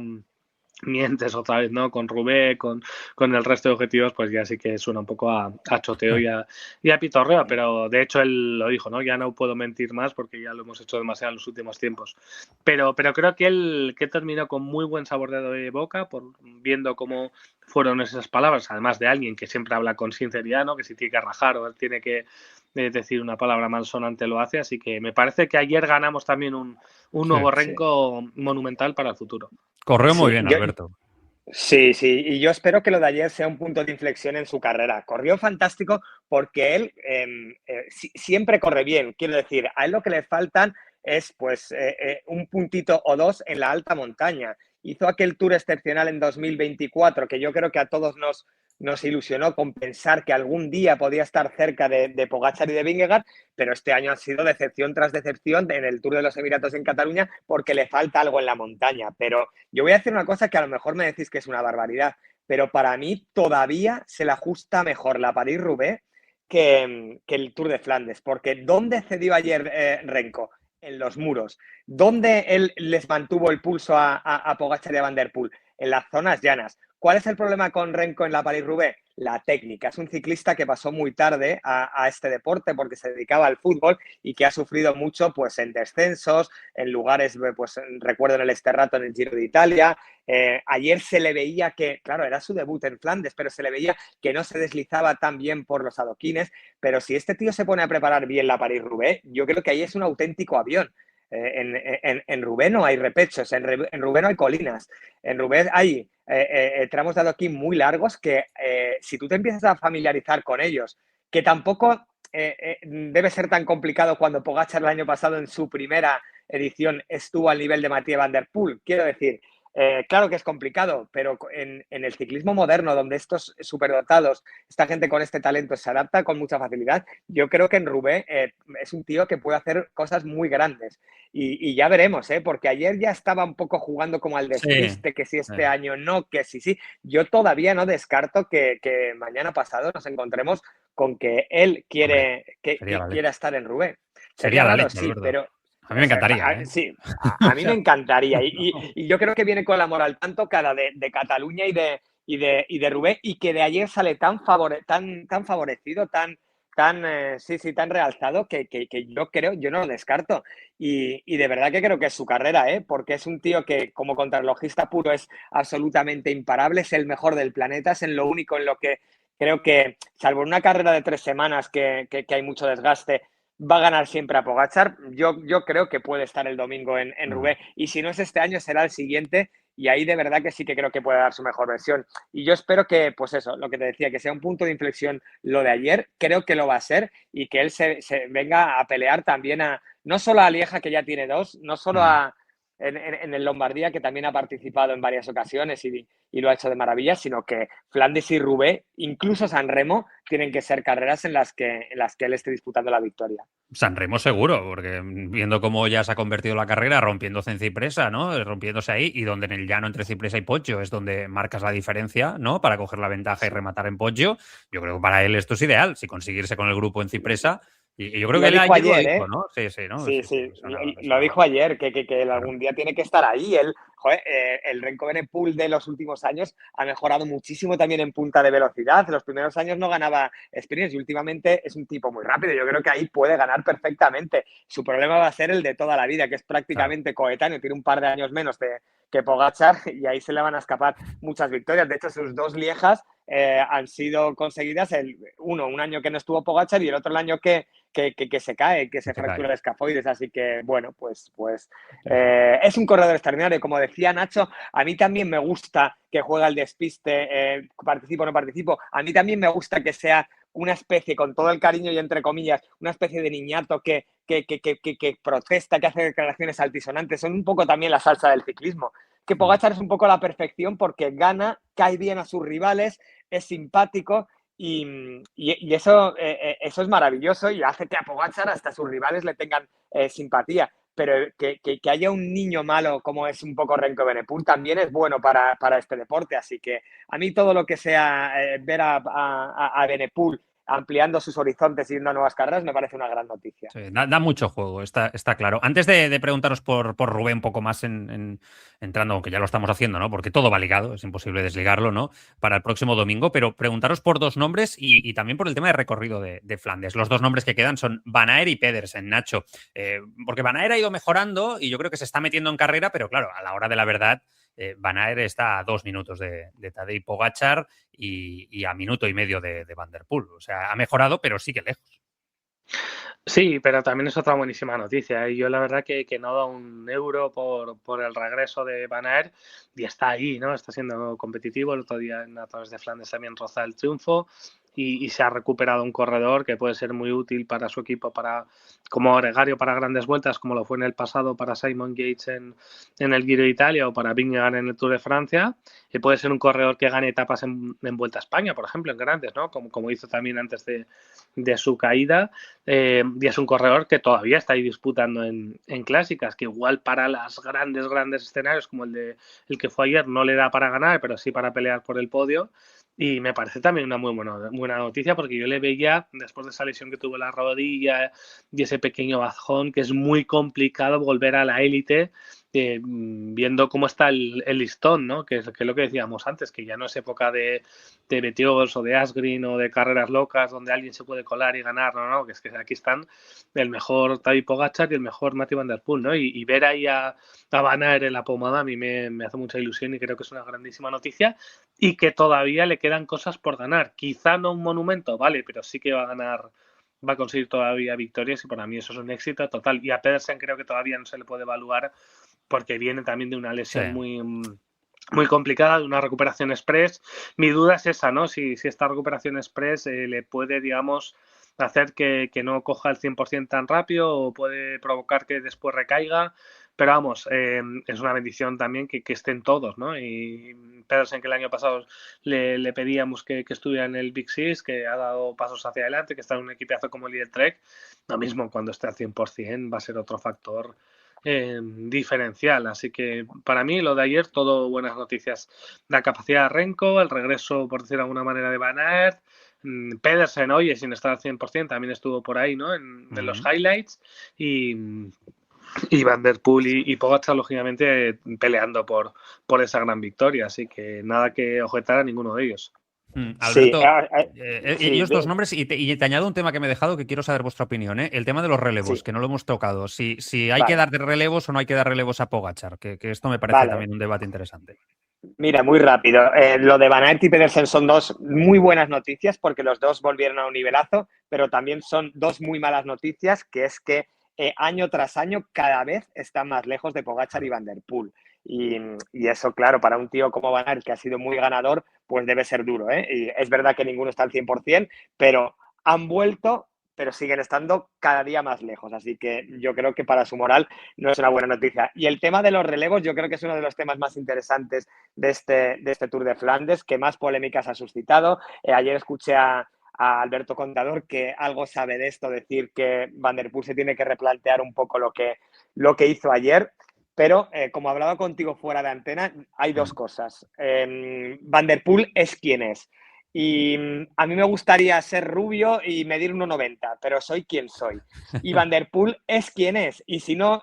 mientes otra vez, ¿no? Con Rubé, con el resto de objetivos, pues ya sí que suena un poco a choteo y a pitorreo, pero de hecho él lo dijo, ¿no? Ya no puedo mentir más porque ya lo hemos hecho demasiado en los últimos tiempos. Pero creo que él terminó con muy buen sabor de boca, viendo cómo fueron esas palabras, además de alguien que siempre habla con sinceridad, ¿no? Que si tiene que rajar o tiene que decir una palabra malsonante lo hace, así que me parece que ayer ganamos también un nuevo Renko monumental para el futuro. Corrió muy bien, Alberto. Sí, y yo espero que lo de ayer sea un punto de inflexión en su carrera. Corrió fantástico porque él siempre corre bien. Quiero decir, a él lo que le faltan es pues un puntito o dos en la alta montaña. Hizo aquel Tour excepcional en 2024 que yo creo que a todos nos ilusionó con pensar que algún día podía estar cerca de Pogačar y de Vingegaard, pero este año ha sido decepción tras decepción en el Tour de los Emiratos en Cataluña porque le falta algo en la montaña. Pero yo voy a decir una cosa que a lo mejor me decís que es una barbaridad, pero para mí todavía se le ajusta mejor la París-Roubaix que el Tour de Flandes, porque ¿dónde cedió ayer Renko? En los muros. ¿Dónde él les mantuvo el pulso a Pogačar y a Van der Poel? En las zonas llanas. ¿Cuál es el problema con Renko en la París-Roubaix? La técnica. Es un ciclista que pasó muy tarde a este deporte porque se dedicaba al fútbol y que ha sufrido mucho pues, en descensos, en lugares, pues recuerdo en el Sterrato, en el Giro de Italia. Ayer se le veía que, claro, era su debut en Flandes, pero se le veía que no se deslizaba tan bien por los adoquines. Pero si este tío se pone a preparar bien la París-Roubaix, yo creo que ahí es un auténtico avión. En Roubaix no hay repechos, en Roubaix no hay colinas, en Roubaix hay tramos de adoquín muy largos que si tú te empiezas a familiarizar con ellos, que tampoco debe ser tan complicado cuando Pogačar el año pasado en su primera edición estuvo al nivel de Mathieu Van der Poel, quiero decir, claro que es complicado, pero en el ciclismo moderno, donde estos superdotados, esta gente con este talento se adapta con mucha facilidad, yo creo que en Roubaix es un tío que puede hacer cosas muy grandes. Y ya veremos, porque ayer ya estaba un poco jugando como al despiste, que si este año no, que sí. Yo todavía no descarto que mañana pasado nos encontremos con que él quiera estar en Roubaix. Sería la raro, leche, la sí, verdad. pero A mí me encantaría, ¿eh? sí, a mí me encantaría. No. Y yo creo que viene con la moral tan tocada de Cataluña y de Rubén, y que de ayer sale tan favorecido, tan realzado, que yo creo, yo no lo descarto. Y de verdad que creo que es su carrera, ¿eh? Porque es un tío que como contrarrelojista puro es absolutamente imparable, es el mejor del planeta, es en lo único en lo que creo que, salvo en una carrera de 3 semanas que hay mucho desgaste, va a ganar siempre a Pogačar. Yo creo que puede estar el domingo en Roubaix, y si no es este año será el siguiente, y ahí de verdad que sí que creo que puede dar su mejor versión. Y yo espero que, pues eso, lo que te decía, que sea un punto de inflexión lo de ayer, creo que lo va a ser, y que él se venga a pelear también no solo a Lieja, que ya tiene 2, no solo en el Lombardía, que también ha participado en varias ocasiones y lo ha hecho de maravilla, sino que Flandes y Roubaix, incluso San Remo, tienen que ser carreras en las que él esté disputando la victoria. San Remo seguro, porque viendo cómo ya se ha convertido la carrera, rompiéndose en Cipresa, ¿no? Rompiéndose ahí, y donde en el llano entre Cipresa y Poggio es donde marcas la diferencia, ¿no? Para coger la ventaja y rematar en Poggio. Yo creo que para él esto es ideal, si conseguirse con el grupo en Cipresa. Y yo creo que él Dijo ayer lo ayer, dijo, ¿eh? ¿no? Sí, sí, ¿no? Sí, Sí, sí, me sonaba, me lo sonaba. dijo ayer, que él Claro. algún día tiene que estar ahí. El Renko Evenepoel de los últimos años ha mejorado muchísimo también en punta de velocidad. En los primeros años no ganaba sprints y últimamente es un tipo muy rápido. Yo creo que ahí puede ganar perfectamente. Su problema va a ser el de toda la vida, que es Claro. prácticamente coetáneo, tiene un par de años menos que Pogačar, y ahí se le van a escapar muchas victorias. De hecho, sus 2 Liejas han sido conseguidas, un año que no estuvo Pogačar y el otro el año que se cae, que se Se cae. fractura el escafoides. Así que, bueno, pues es un corredor extraordinario. Como decía Nacho, a mí también me gusta que juegue al despiste, participo o no participo. A mí también me gusta que sea una especie, con todo el cariño y entre comillas, una especie de niñato que protesta, que hace declaraciones altisonantes. Son un poco también la salsa del ciclismo. Que Pogačar es un poco la perfección porque gana, cae bien a sus rivales, es simpático. Y eso es maravilloso y hace que a Pogačar hasta sus rivales le tengan simpatía. Pero que haya un niño malo como es un poco Renko Evenepoel también es bueno para este deporte. Así que a mí todo lo que sea ver a Evenepoel ampliando sus horizontes y yendo a nuevas carreras me parece una gran noticia. Sí, da mucho juego, está claro. Antes de preguntaros por Rubén un poco más entrando, aunque ya lo estamos haciendo, ¿no? Porque todo va ligado, es imposible desligarlo, ¿no? Para el próximo domingo, pero preguntaros por 2 nombres y también por el tema de recorrido de Flandes. Los 2 nombres que quedan son Van Aert y Pedersen, Nacho. Porque Van Aert ha ido mejorando y yo creo que se está metiendo en carrera, pero claro, a la hora de la verdad, Van Aert está a 2 minutos de Tadej Pogačar y a 1,5 minutos de Van der Poel. O sea, ha mejorado, pero sigue lejos. Sí, pero también es otra buenísima noticia. Yo la verdad que no da un euro por el regreso de Van Aert y está ahí, ¿no? Está siendo competitivo. El otro día en a través de Flandes también roza el triunfo y se ha recuperado un corredor que puede ser muy útil para su equipo como gregario para grandes vueltas, como lo fue en el pasado para Simon Yates en el Giro de Italia o para Vingegaard en el Tour de Francia. Y puede ser un corredor que gane etapas en Vuelta a España, por ejemplo, en grandes, ¿no? Como hizo también antes de su caída. Y es un corredor que todavía está ahí disputando en clásicas, que igual para los grandes escenarios como el que fue ayer no le da para ganar, pero sí para pelear por el podio. Y me parece también una muy buena noticia porque yo le veía, después de esa lesión que tuvo en la rodilla y ese pequeño bajón, que es muy complicado volver a la élite, viendo cómo está el listón, ¿no? Que es lo que decíamos antes, que ya no es época de Betiols o de Asgreen o de carreras locas donde alguien se puede colar y ganar, no, que es que aquí están el mejor Tadej Pogačar y el mejor Mathieu van der Poel, ¿no? Y ver ahí a Van Aert en la pomada a mí me hace mucha ilusión y creo que es una grandísima noticia y que todavía le quedan cosas por ganar. Quizá no un monumento, vale, pero sí que va a ganar, va a conseguir todavía victorias y para mí eso es un éxito total. Y a Pedersen creo que todavía no se le puede evaluar porque viene también de una lesión muy complicada, de una recuperación express. Mi duda es esa, ¿no? Si esta recuperación express le puede, digamos, hacer que no coja el 100% tan rápido o puede provocar que después recaiga. Pero vamos, es una bendición también que estén todos, ¿no? Y Pedersen, que el año pasado le pedíamos que estuviera en el Big Six, que ha dado pasos hacia adelante, que está en un equipazo como el Trek, lo mismo cuando esté al 100% va a ser otro factor diferencial. Así que para mí lo de ayer todo buenas noticias. La capacidad de Renko, el regreso, por decir de alguna manera, de Van Aert, Pedersen, oye, sin estar al 100%, también estuvo por ahí, ¿no? En los highlights. Y Van Der Poel y Pogačar, lógicamente, peleando por esa gran victoria. Así que nada que objetar a ninguno de ellos. Alberto, sí, ellos dos nombres, y te añado un tema que me he dejado que quiero saber vuestra opinión, ¿eh? El tema de los relevos, sí. que no lo hemos tocado. Si hay Vale. que dar relevos o no hay que dar relevos a Pogačar, que esto me parece también un debate interesante. Mira, muy rápido. Lo de Van Aert y Pedersen son dos muy buenas noticias porque los dos volvieron a un nivelazo, pero también son dos muy malas noticias, que es que año tras año cada vez están más lejos de Pogačar y Van Der Poel. Y eso, claro, para un tío como Van Aert, que ha sido muy ganador, pues debe ser duro, ¿eh? Y es verdad que ninguno está al 100%, pero han vuelto, pero siguen estando cada día más lejos. Así que yo creo que para su moral no es una buena noticia. Y el tema de los relevos yo creo que es uno de los temas más interesantes de este Tour de Flandes, que más polémicas ha suscitado. Ayer escuché a Alberto Contador, que algo sabe de esto, decir que Van Der Poel se tiene que replantear un poco lo que hizo ayer. Pero, como hablaba contigo fuera de antena, hay dos cosas. Van Der Poel es quien es. Y a mí me gustaría ser rubio y medir 1,90, pero soy quien soy. Y Van Der Poel es quien es. Y si no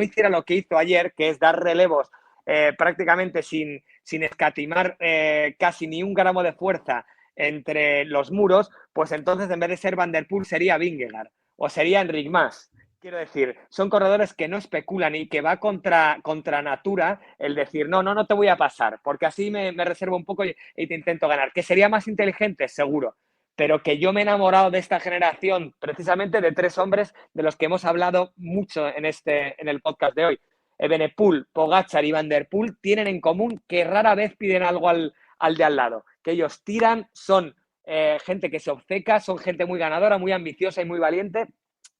hiciera lo que hizo ayer, que es dar relevos prácticamente sin escatimar casi ni un gramo de fuerza entre los muros, pues entonces en vez de ser Van Der Poel sería Vingegaard o sería Enric Mas. Quiero decir, son corredores que no especulan y que va contra natura el decir, no te voy a pasar, porque así me reservo un poco y te intento ganar. Que sería más inteligente, seguro, pero que yo me he enamorado de esta generación precisamente de tres hombres de los que hemos hablado mucho en el podcast de hoy. Evenepoel, Pogačar y Van Der Poel tienen en común que rara vez piden algo al de al lado, que ellos tiran, son gente que se obceca, son gente muy ganadora, muy ambiciosa y muy valiente,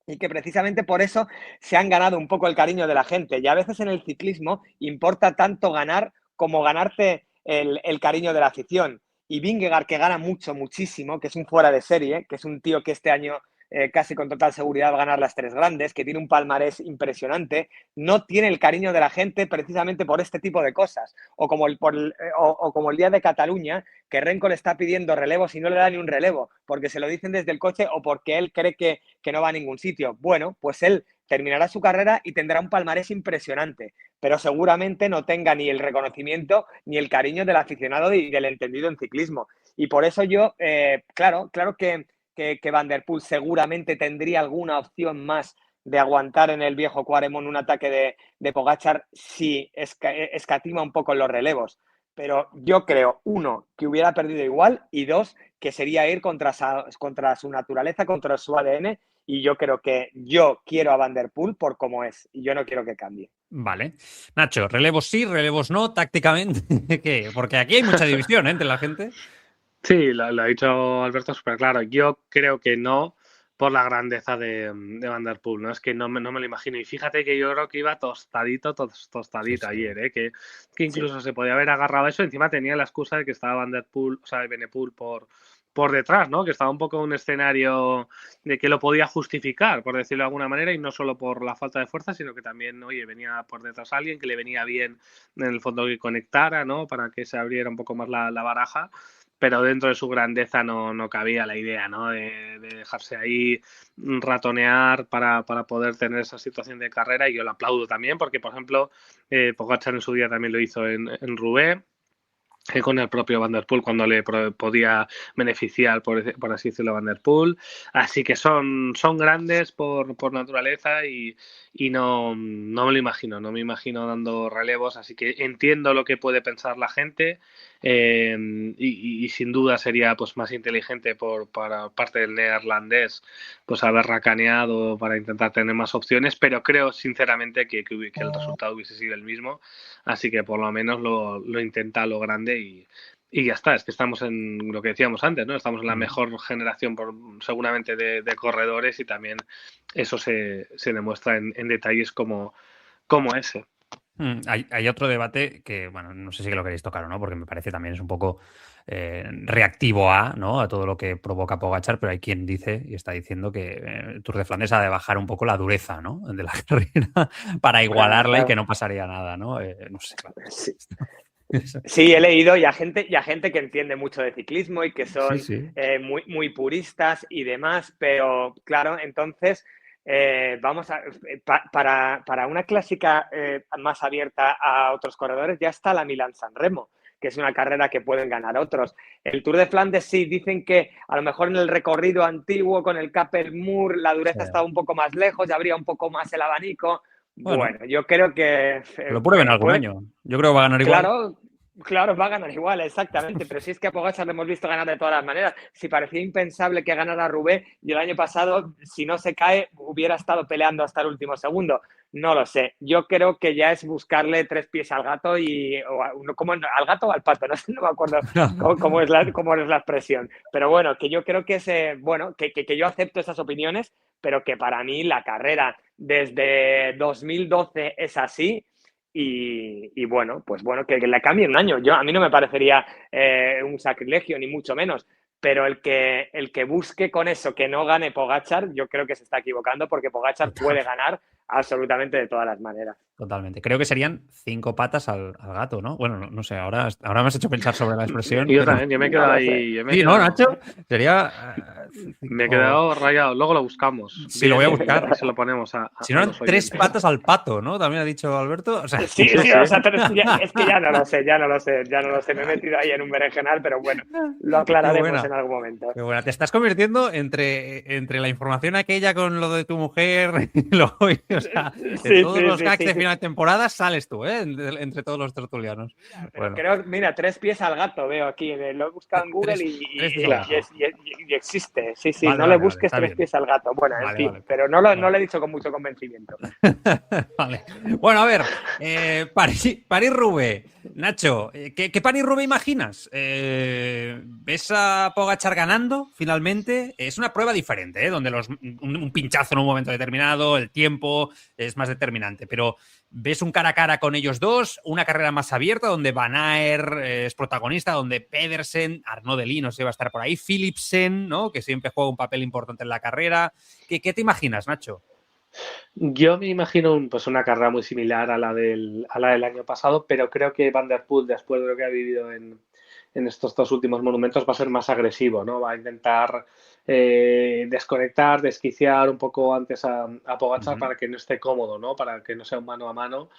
y que precisamente por eso se han ganado un poco el cariño de la gente. Y a veces en el ciclismo importa tanto ganar como ganarte el cariño de la afición. Y Vingegaard, que gana muchísimo, que es un fuera de serie, que es un tío que este año casi con total seguridad va a ganar las tres grandes, que tiene un palmarés impresionante, no tiene el cariño de la gente precisamente por este tipo de cosas. O como el día de Cataluña, que Renko le está pidiendo relevos y no le da ni un relevo, porque se lo dicen desde el coche o porque él cree que no va a ningún sitio. Bueno, pues él terminará su carrera y tendrá un palmarés impresionante, pero seguramente no tenga ni el reconocimiento ni el cariño del aficionado y del entendido en ciclismo. Y por eso yo, claro que Van Der Poel seguramente tendría alguna opción más de aguantar en el viejo Quaremont un ataque de Pogačar si escatima un poco en los relevos. Pero yo creo, uno, que hubiera perdido igual, y dos, que sería ir contra su naturaleza, contra su ADN, y yo creo que yo quiero a Van Der Poel por cómo es, y yo no quiero que cambie. Vale. Nacho, relevos sí, relevos no, tácticamente, ¿qué? Porque aquí hay mucha división entre la gente. Sí, lo ha dicho Alberto súper claro. Yo creo que no, por la grandeza de Van Der Poel, ¿no? Es que no me lo imagino. Y fíjate que yo creo que iba tostadito sí. Ayer, que incluso se podía haber agarrado a eso. Encima tenía la excusa de que estaba Van Der Poel, o sea, Evenepoel por detrás, ¿no? Que estaba un poco en un escenario de que lo podía justificar, por decirlo de alguna manera, y no solo por la falta de fuerza, sino que también, oye, venía por detrás alguien que le venía bien, en el fondo, que conectara, ¿no? Para que se abriera un poco más la baraja. Pero dentro de su grandeza no cabía la idea, ¿no? De dejarse ahí ratonear para poder tener esa situación de carrera, y yo lo aplaudo también porque, por ejemplo, Pogačar en su día también lo hizo en Roubaix, con el propio Van Der Poel cuando le podía beneficiar, por así decirlo, Van Der Poel. Así que son grandes por naturaleza y no me lo imagino, no me imagino dando relevos, así que entiendo lo que puede pensar la gente, y sin duda sería pues más inteligente para parte del neerlandés pues haber racaneado para intentar tener más opciones, pero creo sinceramente que el resultado hubiese sido el mismo, así que por lo menos lo intenta lo grande y ya está. Es que estamos en lo que decíamos antes, ¿no? Estamos en la mejor generación seguramente de corredores, y también eso se demuestra en detalles como ese. Hay otro debate que, bueno, no sé si lo queréis tocar o no, porque me parece también es un poco reactivo ¿no? A todo lo que provoca Pogačar, pero hay quien dice y está diciendo que el Tour de Flandes ha de bajar un poco la dureza, ¿no? De la carrera para igualarla y que no pasaría nada, ¿no? No sé, claro. Sí, he leído y a gente que entiende mucho de ciclismo y que son Sí. muy, muy puristas y demás, pero claro, entonces para una clásica más abierta a otros corredores ya está la Milán-San Remo, que es una carrera que pueden ganar otros. El Tour de Flandes sí, dicen que a lo mejor en el recorrido antiguo con el Capel Moor la dureza estaba un poco más lejos y abría un poco más el abanico. Bueno, yo creo que lo prueben algún año. Yo creo que va a ganar igual. Claro, va a ganar igual, exactamente. Pero si es que a Pogačar le hemos visto ganar de todas las maneras. Si parecía impensable que ganara Roubaix, y el año pasado, si no se cae, hubiera estado peleando hasta el último segundo. No lo sé. Yo creo que ya es buscarle 3 pies al gato al gato o al pato, no me acuerdo cómo es la expresión. Pero bueno, que yo creo que que yo acepto esas opiniones, pero que para mí la carrera desde 2012 es así. Y bueno, pues bueno, que le cambie un año. A mí no me parecería un sacrilegio, ni mucho menos. Pero el que busque con eso que no gane Pogačar, yo creo que se está equivocando, porque Pogačar puede ganar absolutamente de todas las maneras. Totalmente. Creo que serían 5 patas al gato, ¿no? Bueno, no sé, ahora me has hecho pensar sobre la expresión. Yo también, yo me he quedado ahí. ¿No, Nacho? Sería... me he quedado rayado. Luego lo buscamos. Sí, lo voy a buscar. Se lo ponemos a si no, eran 3 patas al pato, ¿no? También ha dicho Alberto. O sea... Sí, o sea, es que ya no lo sé. Me he metido ahí en un berenjenal, pero bueno, lo aclararemos en algún momento. Qué buena. Te estás convirtiendo entre la información aquella con lo de tu mujer y o sea, todos los gags de final de temporada sales tú, entre todos los tertulianos. Bueno. Creo, mira, 3 pies al gato veo aquí, lo he buscado en Google y existe. Sí, vale, no le busques 3 pies al gato. Bueno, en fin, pero no lo he dicho con mucho convencimiento. Vale. Bueno, a ver, París-Roubaix. Nacho, ¿qué París-Roubaix imaginas? ¿Ves a Pogačar ganando finalmente? Es una prueba diferente, donde un pinchazo en un momento determinado, el tiempo es más determinante, pero ¿ves un cara a cara con ellos dos? Una carrera más abierta donde Van Aert es protagonista, donde Pedersen, Arnaud Delis, no sé, va a estar por ahí, Philipsen, ¿no? Que siempre juega un papel importante en la carrera. ¿Qué te imaginas, Nacho? Yo me imagino una carrera muy similar a la del año pasado, pero creo que Van der Poel, después de lo que ha vivido en estos 2 últimos monumentos, va a ser más agresivo, ¿no? Va a intentar desconectar, desquiciar un poco antes a Pogačar para que no esté cómodo, ¿no? Para que no sea un mano a mano.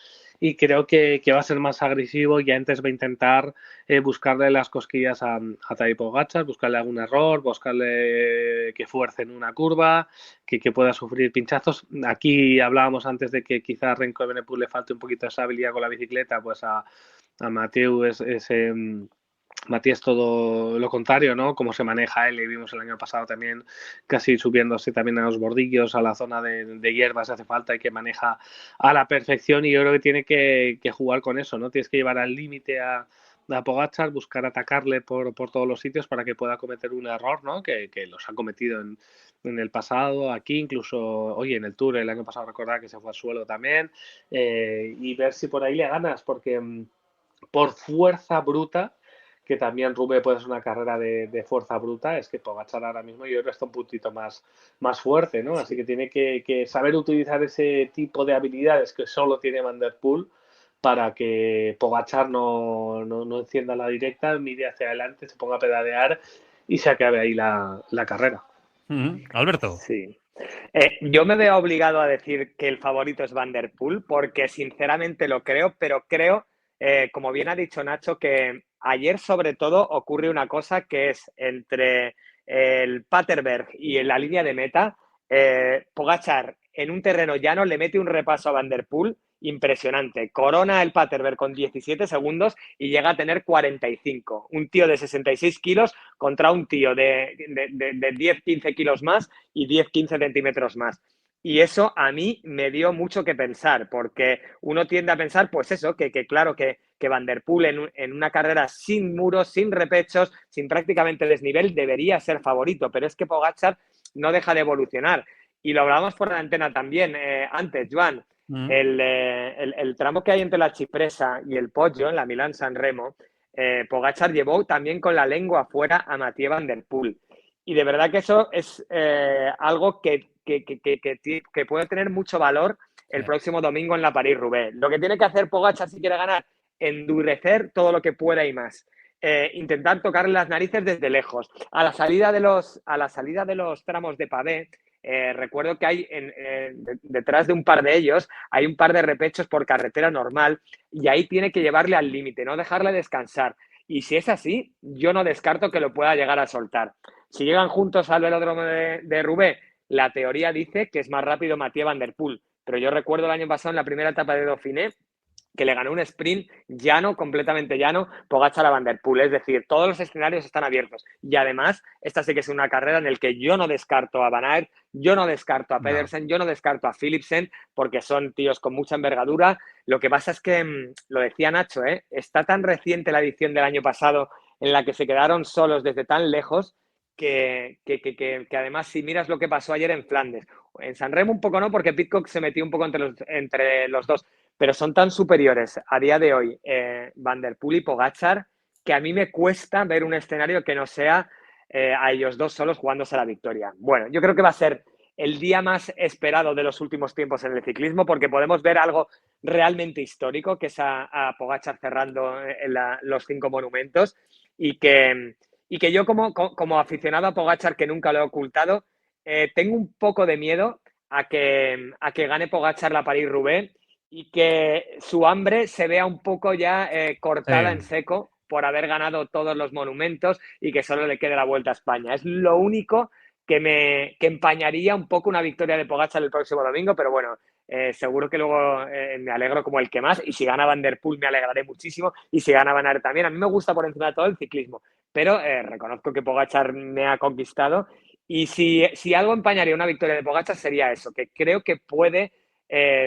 Y creo que va a ser más agresivo y antes va a intentar buscarle las cosquillas a Tadej Pogačar, buscarle algún error, buscarle que fuerce en una curva, que pueda sufrir pinchazos. Aquí hablábamos antes de que quizá a Remco Evenepoel le falte un poquito esa habilidad con la bicicleta, pues a Mathieu Matías todo lo contrario, ¿no? Cómo se maneja él, y vimos el año pasado también casi subiéndose también a los bordillos, a la zona de hierbas hace falta y que maneja a la perfección, y yo creo que tiene que jugar con eso, ¿no? Tienes que llevar al límite a Pogačar, buscar atacarle por todos los sitios para que pueda cometer un error, ¿no? Que los ha cometido en el pasado, aquí incluso, oye, en el Tour el año pasado recordar que se fue al suelo también, y ver si por ahí le ganas, porque por fuerza bruta, que también Roubaix puede ser una carrera de fuerza bruta, es que Pogačar ahora mismo yo creo que está un puntito más fuerte, ¿no? Así que tiene que saber utilizar ese tipo de habilidades que solo tiene Van der Poel para que Pogačar no encienda la directa, mire hacia adelante, se ponga a pedalear y se acabe ahí la carrera. Alberto. Sí. Yo me veo obligado a decir que el favorito es Van der Poel, porque sinceramente lo creo, pero creo, como bien ha dicho Nacho, que ayer sobre todo ocurre una cosa, que es entre el Paterberg y la línea de meta, Pogačar en un terreno llano le mete un repaso a Van der Poel impresionante. Corona el Paterberg con 17 segundos y llega a tener 45. Un tío de 66 kilos contra un tío de 10-15 kilos más y 10-15 centímetros más. Y eso a mí me dio mucho que pensar, porque uno tiende a pensar, pues eso, que claro, que Van der Poel en una carrera sin muros, sin repechos, sin prácticamente desnivel, debería ser favorito, pero es que Pogačar no deja de evolucionar. Y lo hablábamos por la antena también antes, Joan. El tramo que hay entre la Cipressa y el Poggio, en la Milán-San Remo, Pogačar llevó también con la lengua afuera a Mathieu Van der Poel. Y de verdad que eso es algo que puede tener mucho valor el próximo domingo en la París-Roubaix. Lo que tiene que hacer Pogačar si quiere ganar endurecer todo lo que pueda y más. Intentar tocarle las narices desde lejos. A la salida de los tramos de pavé, recuerdo que hay detrás de un par de ellos hay un par de repechos por carretera normal y ahí tiene que llevarle al límite, no dejarle descansar. Y si es así, yo no descarto que lo pueda llegar a soltar. Si llegan juntos al velódromo de Roubaix, la teoría dice que es más rápido Mathieu Van Der Poel. Pero yo recuerdo el año pasado en la primera etapa de Dauphiné que le ganó un sprint llano, completamente llano, Pogačar a Van Der Poel. Es decir, todos los escenarios están abiertos. Y además, esta sí que es una carrera en la que yo no descarto a Van Aert, yo no descarto a Pedersen, yo no descarto a Philipsen, porque son tíos con mucha envergadura. Lo que pasa es que, lo decía Nacho, está tan reciente la edición del año pasado en la que se quedaron solos desde tan lejos que además, si miras lo que pasó ayer en Flandes, en San Remo un poco no, porque Pidcock se metió un poco entre los dos, pero son tan superiores a día de hoy Van Der Poel y Pogačar que a mí me cuesta ver un escenario que no sea a ellos dos solos jugándose la victoria. Bueno, yo creo que va a ser el día más esperado de los últimos tiempos en el ciclismo, porque podemos ver algo realmente histórico, que es a Pogačar cerrando los 5 monumentos, y que yo como aficionado a Pogačar, que nunca lo he ocultado, tengo un poco de miedo a que gane Pogačar la París-Roubaix y que su hambre se vea un poco ya cortada en seco por haber ganado todos los monumentos y que solo le quede la Vuelta a España. Es lo único que empañaría un poco una victoria de Pogačar el próximo domingo, pero bueno, seguro que luego me alegro como el que más, y si gana Van Der Poel me alegraré muchísimo, y si gana Van Aert también. A mí me gusta por encima de todo el ciclismo, pero reconozco que Pogačar me ha conquistado, y si algo empañaría una victoria de Pogačar sería eso, que creo que puede,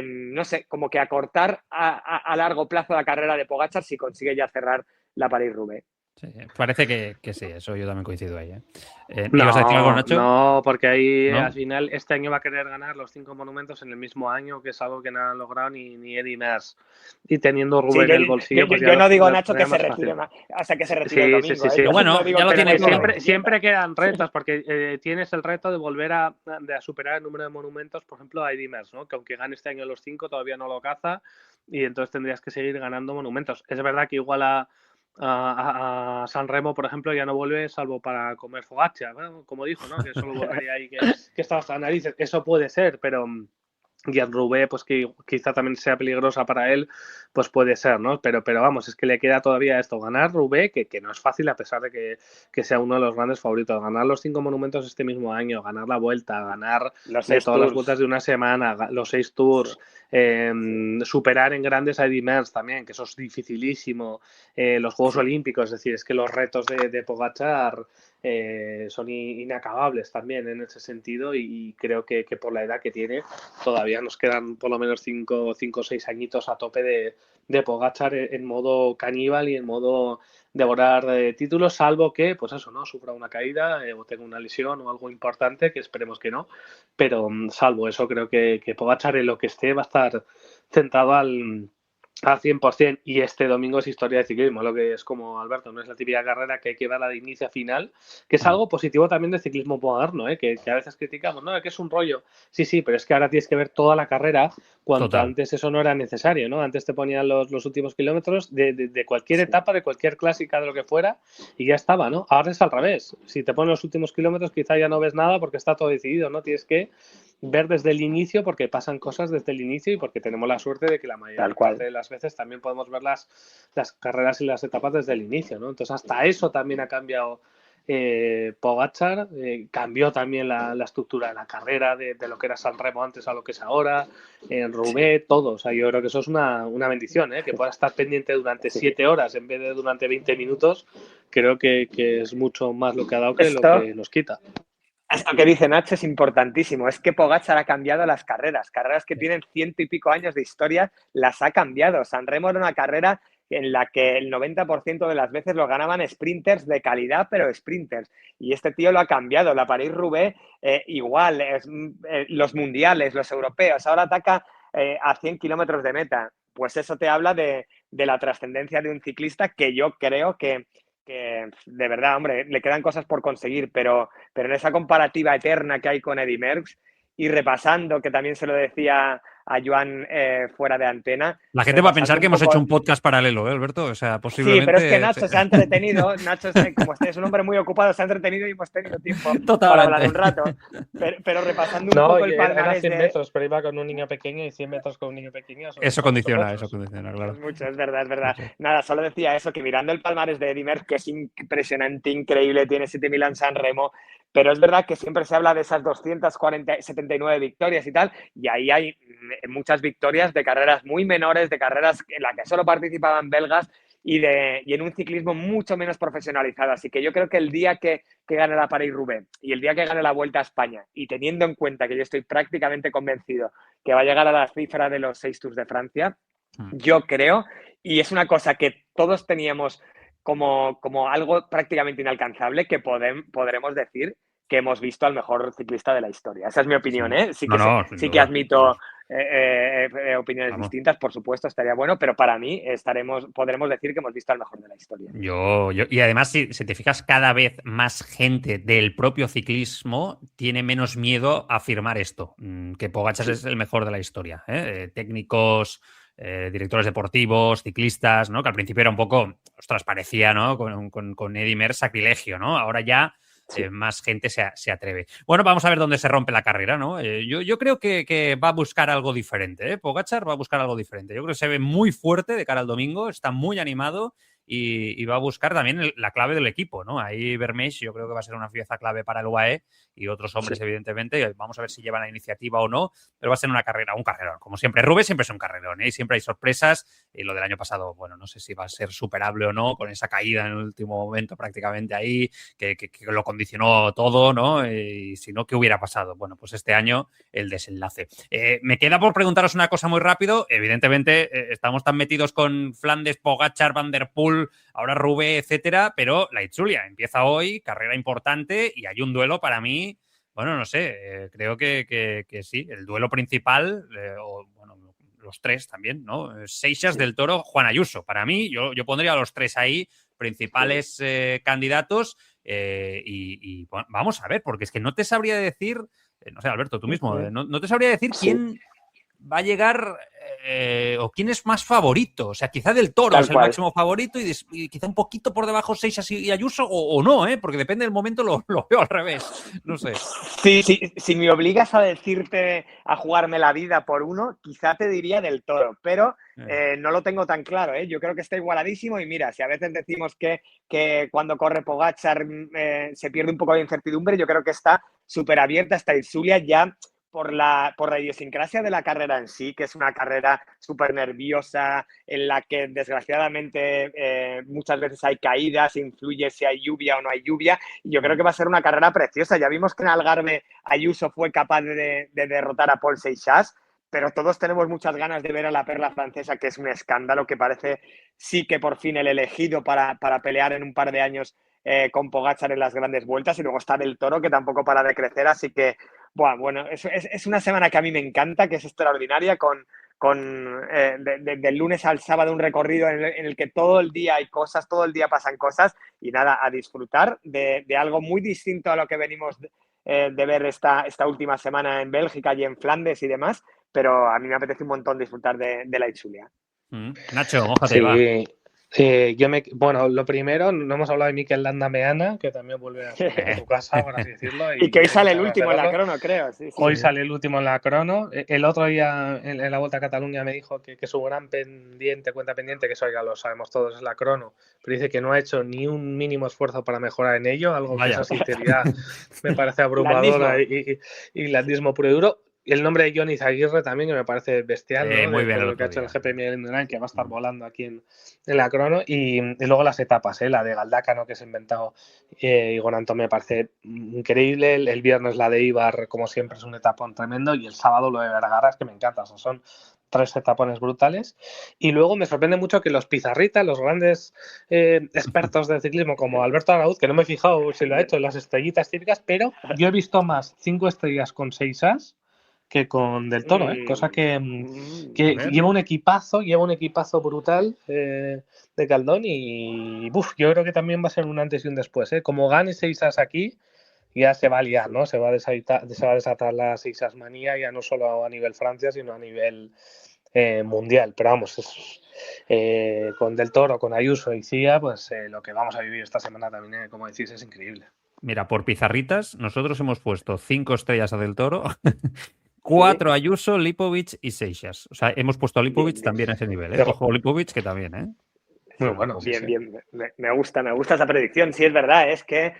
no sé, como que acortar a largo plazo la carrera de Pogačar si consigue ya cerrar la París-Roubaix. Sí, parece que sí, eso yo también coincido ahí. No, ¿ibas a decir algo, Nacho? no, porque ahí ¿No? al final este año va a querer ganar los 5 monumentos en el mismo año, que es algo que no han logrado ni Eddy Merckx. Y teniendo Rubén en el bolsillo, pues yo no digo, Nacho, que se retire retire más, o sea, que se retire el domingo. Sí. Yo Bueno, no digo ya lo que tiene no, claro. Siempre quedan retos, porque tienes el reto de volver a superar el número de monumentos, por ejemplo, a Eddy Merckx, ¿no? Que aunque gane este año los 5, todavía no lo caza, y entonces tendrías que seguir ganando monumentos. Es verdad que igual a San Remo, por ejemplo, ya no vuelve salvo para comer focaccia, ¿no? Como dijo, ¿no? Que solo volvería ahí, que está hasta las narices. Eso puede ser, pero y en Roubaix, pues que quizá también sea peligrosa para él, pues puede ser, ¿no? Pero vamos, es que le queda todavía esto, ganar Roubaix, que no es fácil a pesar de que sea uno de los grandes favoritos, ganar los 5 monumentos este mismo año, ganar la Vuelta, ganar todas las vueltas de una semana, los 6 tours, superar en grandes a Eddy Merckx también, que eso es dificilísimo, los Juegos Olímpicos, es decir, es que los retos de Pogačar son inacabables también en ese sentido, y creo que por la edad que tiene todavía nos quedan por lo menos 5 o 6 añitos a tope de Pogačar en modo caníbal y en modo devorar títulos, salvo que, pues eso, ¿no? Sufra una caída o tenga una lesión o algo importante, que esperemos que no, pero salvo eso, creo que Pogačar en lo que esté va a estar centrado al 100%, y este domingo es historia de ciclismo, lo que es como Alberto, no es la típica carrera que hay que darla de inicio a final, que es algo positivo también del ciclismo moderno, que a veces criticamos, no, que es un rollo, sí, pero es que ahora tienes que ver toda la carrera, cuando antes eso no era necesario, ¿no? Antes te ponían los últimos kilómetros de cualquier etapa, de cualquier clásica, de lo que fuera, y ya estaba, ¿no? Ahora es al revés, si te ponen los últimos kilómetros quizá ya no ves nada porque está todo decidido, ¿no? Tienes que ver desde el inicio, porque pasan cosas desde el inicio y porque tenemos la suerte de que la mayoría de las veces también podemos ver las carreras y las etapas desde el inicio, ¿no? Entonces hasta eso también ha cambiado Pogačar, cambió también la estructura de la carrera, de lo que era San Remo antes a lo que es ahora, en Roubaix, todo. O sea, yo creo que eso es una bendición, que pueda estar pendiente durante 7 horas en vez de durante 20 minutos, creo que es mucho más lo que ha dado que lo que nos quita. Esto que dice Nacho es importantísimo, es que Pogačar ha cambiado las carreras que tienen 100 y pico años de historia, las ha cambiado. San Remo era una carrera en la que el 90% de las veces lo ganaban sprinters de calidad, pero sprinters, y este tío lo ha cambiado. La París-Roubaix igual, los mundiales, los europeos, ahora ataca a 100 kilómetros de meta. Pues eso te habla de la trascendencia de un ciclista que yo creo que de verdad, hombre, le quedan cosas por conseguir, pero en esa comparativa eterna que hay con Eddy Merckx, y repasando, que también se lo decía a Joan fuera de antena. La gente va a pensar que hemos hecho un podcast paralelo, Alberto. O sea, posiblemente... Sí, pero es que Nacho se ha entretenido. Nacho, como es un hombre muy ocupado, se ha entretenido y hemos tenido tiempo para hablar un rato. Pero repasando un poco el palmarés era 100 metros, pero iba con un niño pequeño y 100 metros con un niño pequeño. Eso condiciona, claro. Es mucho, es verdad. Nada, solo decía eso, que mirando el palmarés de Eddy Merckx, que es impresionante, increíble, tiene 7.000 en San Remo, pero es verdad que siempre se habla de esas 279 victorias y tal, y ahí hay muchas victorias de carreras muy menores, de carreras en las que solo participaban belgas y en un ciclismo mucho menos profesionalizado. Así que yo creo que el día que gane la París-Roubaix y el día que gane la Vuelta a España, y teniendo en cuenta que yo estoy prácticamente convencido que va a llegar a la cifra de los 6 Tours de Francia, yo creo, y es una cosa que todos teníamos como algo prácticamente inalcanzable, que podremos decir que hemos visto al mejor ciclista de la historia. Esa es mi opinión, ¿eh? Sí que admito opiniones distintas, por supuesto, estaría bueno, pero para mí podremos decir que hemos visto al mejor de la historia. Y además, si te fijas, cada vez más gente del propio ciclismo tiene menos miedo a afirmar esto, que Pogačar es el mejor de la historia. Técnicos, directores deportivos, ciclistas, ¿no? Que al principio era un poco, ostras, parecía, ¿no? Con Eddy Merckx sacrilegio, ¿no? Ahora ya más gente se atreve. Bueno, vamos a ver dónde se rompe la carrera, ¿no? Yo creo que va a buscar algo diferente, ¿eh? Pogačar va a buscar algo diferente. Yo creo que se ve muy fuerte de cara al domingo, está muy animado y va a buscar también la clave del equipo, ¿no? Ahí Vermeersch yo creo que va a ser una pieza clave para el UAE y otros hombres, evidentemente. Vamos a ver si llevan la iniciativa o no, pero va a ser un carrerón. Como siempre, Roubaix siempre es un carrerón, ¿eh? Y siempre hay sorpresas. Y lo del año pasado, bueno, no sé si va a ser superable o no, con esa caída en el último momento prácticamente ahí, que lo condicionó todo, ¿no? Y si no, ¿qué hubiera pasado? Bueno, pues este año el desenlace. Me queda por preguntaros una cosa muy rápido. Evidentemente, estamos tan metidos con Flandes, Pogačar, Van der Poel, ahora Roubaix, etcétera, pero la Itzulia empieza hoy, carrera importante, y hay un duelo para mí, bueno, no sé, creo que sí, el duelo principal, los tres también, ¿no? Seixas, Del Toro, Juan Ayuso. Para mí, yo pondría a los tres ahí, principales candidatos, y bueno, vamos a ver, porque es que no te sabría decir, no sé, Alberto, tú mismo, no te sabría decir quién va a llegar o quién es más favorito. O sea, quizá Del Toro es el máximo favorito y quizá un poquito por debajo Seixas y Ayuso o no, porque depende del momento, lo veo al revés. No sé. Sí, si me obligas a decirte a jugarme la vida por uno, quizá te diría Del Toro, pero no lo tengo tan claro, ¿eh? Yo creo que está igualadísimo y mira, si a veces decimos que cuando corre Pogačar se pierde un poco de incertidumbre, yo creo que está súper abierta esta Itzulia ya por la idiosincrasia de la carrera en sí, que es una carrera súper nerviosa, en la que desgraciadamente muchas veces hay caídas, influye si hay lluvia o no hay lluvia, y yo creo que va a ser una carrera preciosa. Ya vimos que en Algarve Ayuso fue capaz de derrotar a Paul Seixas, pero todos tenemos muchas ganas de ver a la perla francesa, que es un escándalo, que parece sí que por fin el elegido para pelear en un par de años con Pogačar en las grandes vueltas, y luego está Del Toro, que tampoco para de crecer, así que bueno, es una semana que a mí me encanta, que es extraordinaria, del lunes al sábado un recorrido en el que todo el día hay cosas, todo el día pasan cosas, y nada, a disfrutar de algo muy distinto a lo que venimos de ver esta última semana en Bélgica y en Flandes y demás, pero a mí me apetece un montón disfrutar de la Itzulia. Nacho, mójate, va. Bueno, lo primero, no hemos hablado de Mikel Landa Meana, que también vuelve a su casa, por así decirlo. Y que hoy sale el último en la crono, creo. Sí. Hoy sale el último en la crono. El otro día en la Vuelta a Cataluña me dijo que su gran cuenta pendiente, que eso ya lo sabemos todos, es la crono, pero dice que no ha hecho ni un mínimo esfuerzo para mejorar en ello, algo que esa sinceridad me parece abrumadora y landismo puro y duro. El nombre de Johnny Aguirre también, que me parece bestial, ¿no? Muy bien, lo que ha hecho el GP Miguel Indurain, que va a estar volando aquí en la crono. Y luego las etapas, la de Galdácano, que se ha inventado Igor Antón, me parece increíble. El viernes la de Ibar, como siempre, es un etapón tremendo. Y el sábado lo de Vergara, es que me encanta. O sea, son 3 etapones brutales. Y luego me sorprende mucho que los pizarritas, los grandes expertos del ciclismo, como Alberto Araúz, que no me he fijado si lo ha hecho en las estrellitas típicas, pero yo he visto más 5 estrellas con 6 as que con Del Toro, cosa que lleva un equipazo brutal de Caldón y yo creo que también va a ser un antes y un después, como gane 6 as aquí, ya se va a liar, ¿no? Se va a desatar la Seixas-manía ya no solo a nivel Francia, sino a nivel mundial. Pero vamos, con Del Toro, con Ayuso y Cía, pues lo que vamos a vivir esta semana también, como decís, es increíble. Mira, por pizarritas, nosotros hemos puesto 5 estrellas a Del Toro, 4 a Ayuso, Lipovic y Seixas. O sea, hemos puesto a Lipovic también a ese nivel, ¿eh? Ojo, Lipovic que también, ¿eh? Muy bueno. Bien, Sí. bien. Me gusta esa predicción. Sí, es verdad, es que,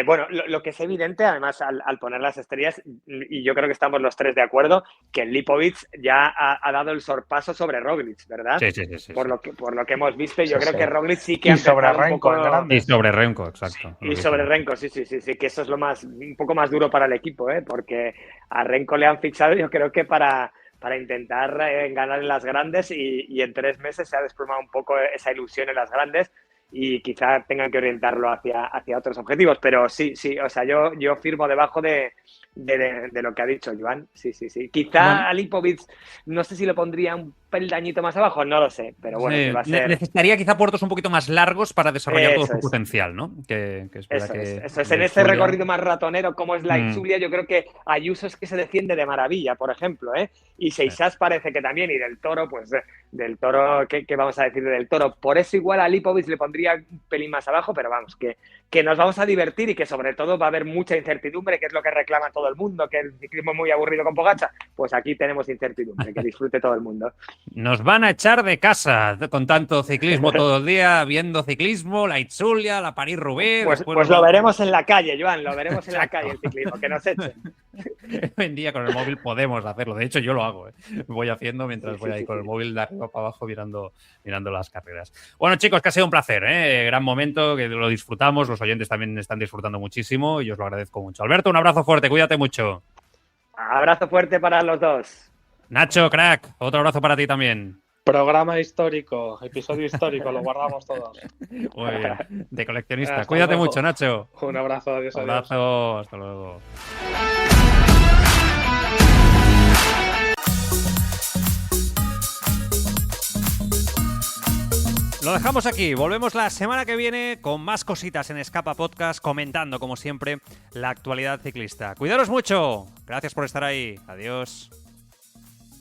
bueno, lo que es evidente, además, al poner las estrellas, y yo creo que estamos los tres de acuerdo, que Lipovic ya ha dado el sorpaso sobre Roglic, ¿verdad? Sí. Por lo que hemos visto, yo creo sí. que Roglic sí que ha Y sobre empezado un Renko, poco... en grande. Y sobre Renko, exacto. Y sobre Renko, sí, que eso es un poco más duro para el equipo, porque a Renko le han fichado, yo creo que para intentar ganar en las grandes y en 3 meses se ha desplomado un poco esa ilusión en las grandes y quizá tengan que orientarlo hacia otros objetivos. Pero sí, o sea, yo firmo debajo de lo que ha dicho Joan. Sí. Quizá a Lipovic, no sé si lo pondría un peldañito más abajo, no lo sé, pero bueno, que va a ser... Necesitaría quizá puertos un poquito más largos para desarrollar todo Eso su es. potencial, ¿no? Que es verdad Eso es. En ese recorrido más ratonero como es la Itzulia, yo creo que Ayuso es que se defiende de maravilla, por ejemplo, y Seixas parece que también, y Del Toro, pues Del Toro, ¿qué vamos a decir de Del Toro? Por eso igual a Lipovic le pondría un pelín más abajo, pero vamos, que nos vamos a divertir y que sobre todo va a haber mucha incertidumbre, que es lo que reclama todo el mundo, que el ciclismo es muy aburrido con Pogačar. Pues aquí tenemos incertidumbre, que disfrute todo el mundo. Nos van a echar de casa con tanto ciclismo todo el día, viendo ciclismo, la Itzulia, la París-Roubaix. Pues lo veremos en la calle, Joan, lo veremos en la calle el ciclismo, que nos echen. Hoy en día con el móvil podemos hacerlo, de hecho yo lo hago, voy haciendo mientras voy ahí con el móvil de arriba para abajo mirando las carreras. Bueno, chicos, que ha sido un placer, gran momento, que lo disfrutamos, los oyentes también están disfrutando muchísimo y os lo agradezco mucho. Alberto, un abrazo fuerte, cuídate mucho. Abrazo fuerte para los dos. Nacho, crack, otro abrazo para ti también. Programa histórico, episodio histórico, lo guardamos todos. Muy bien, de coleccionista. Hasta Cuídate luego. mucho, Nacho. Un abrazo, adiós. Un abrazo, hasta luego. Lo dejamos aquí, volvemos la semana que viene con más cositas en Escapa Podcast, comentando como siempre la actualidad ciclista. Cuidaros mucho, gracias por estar ahí, adiós.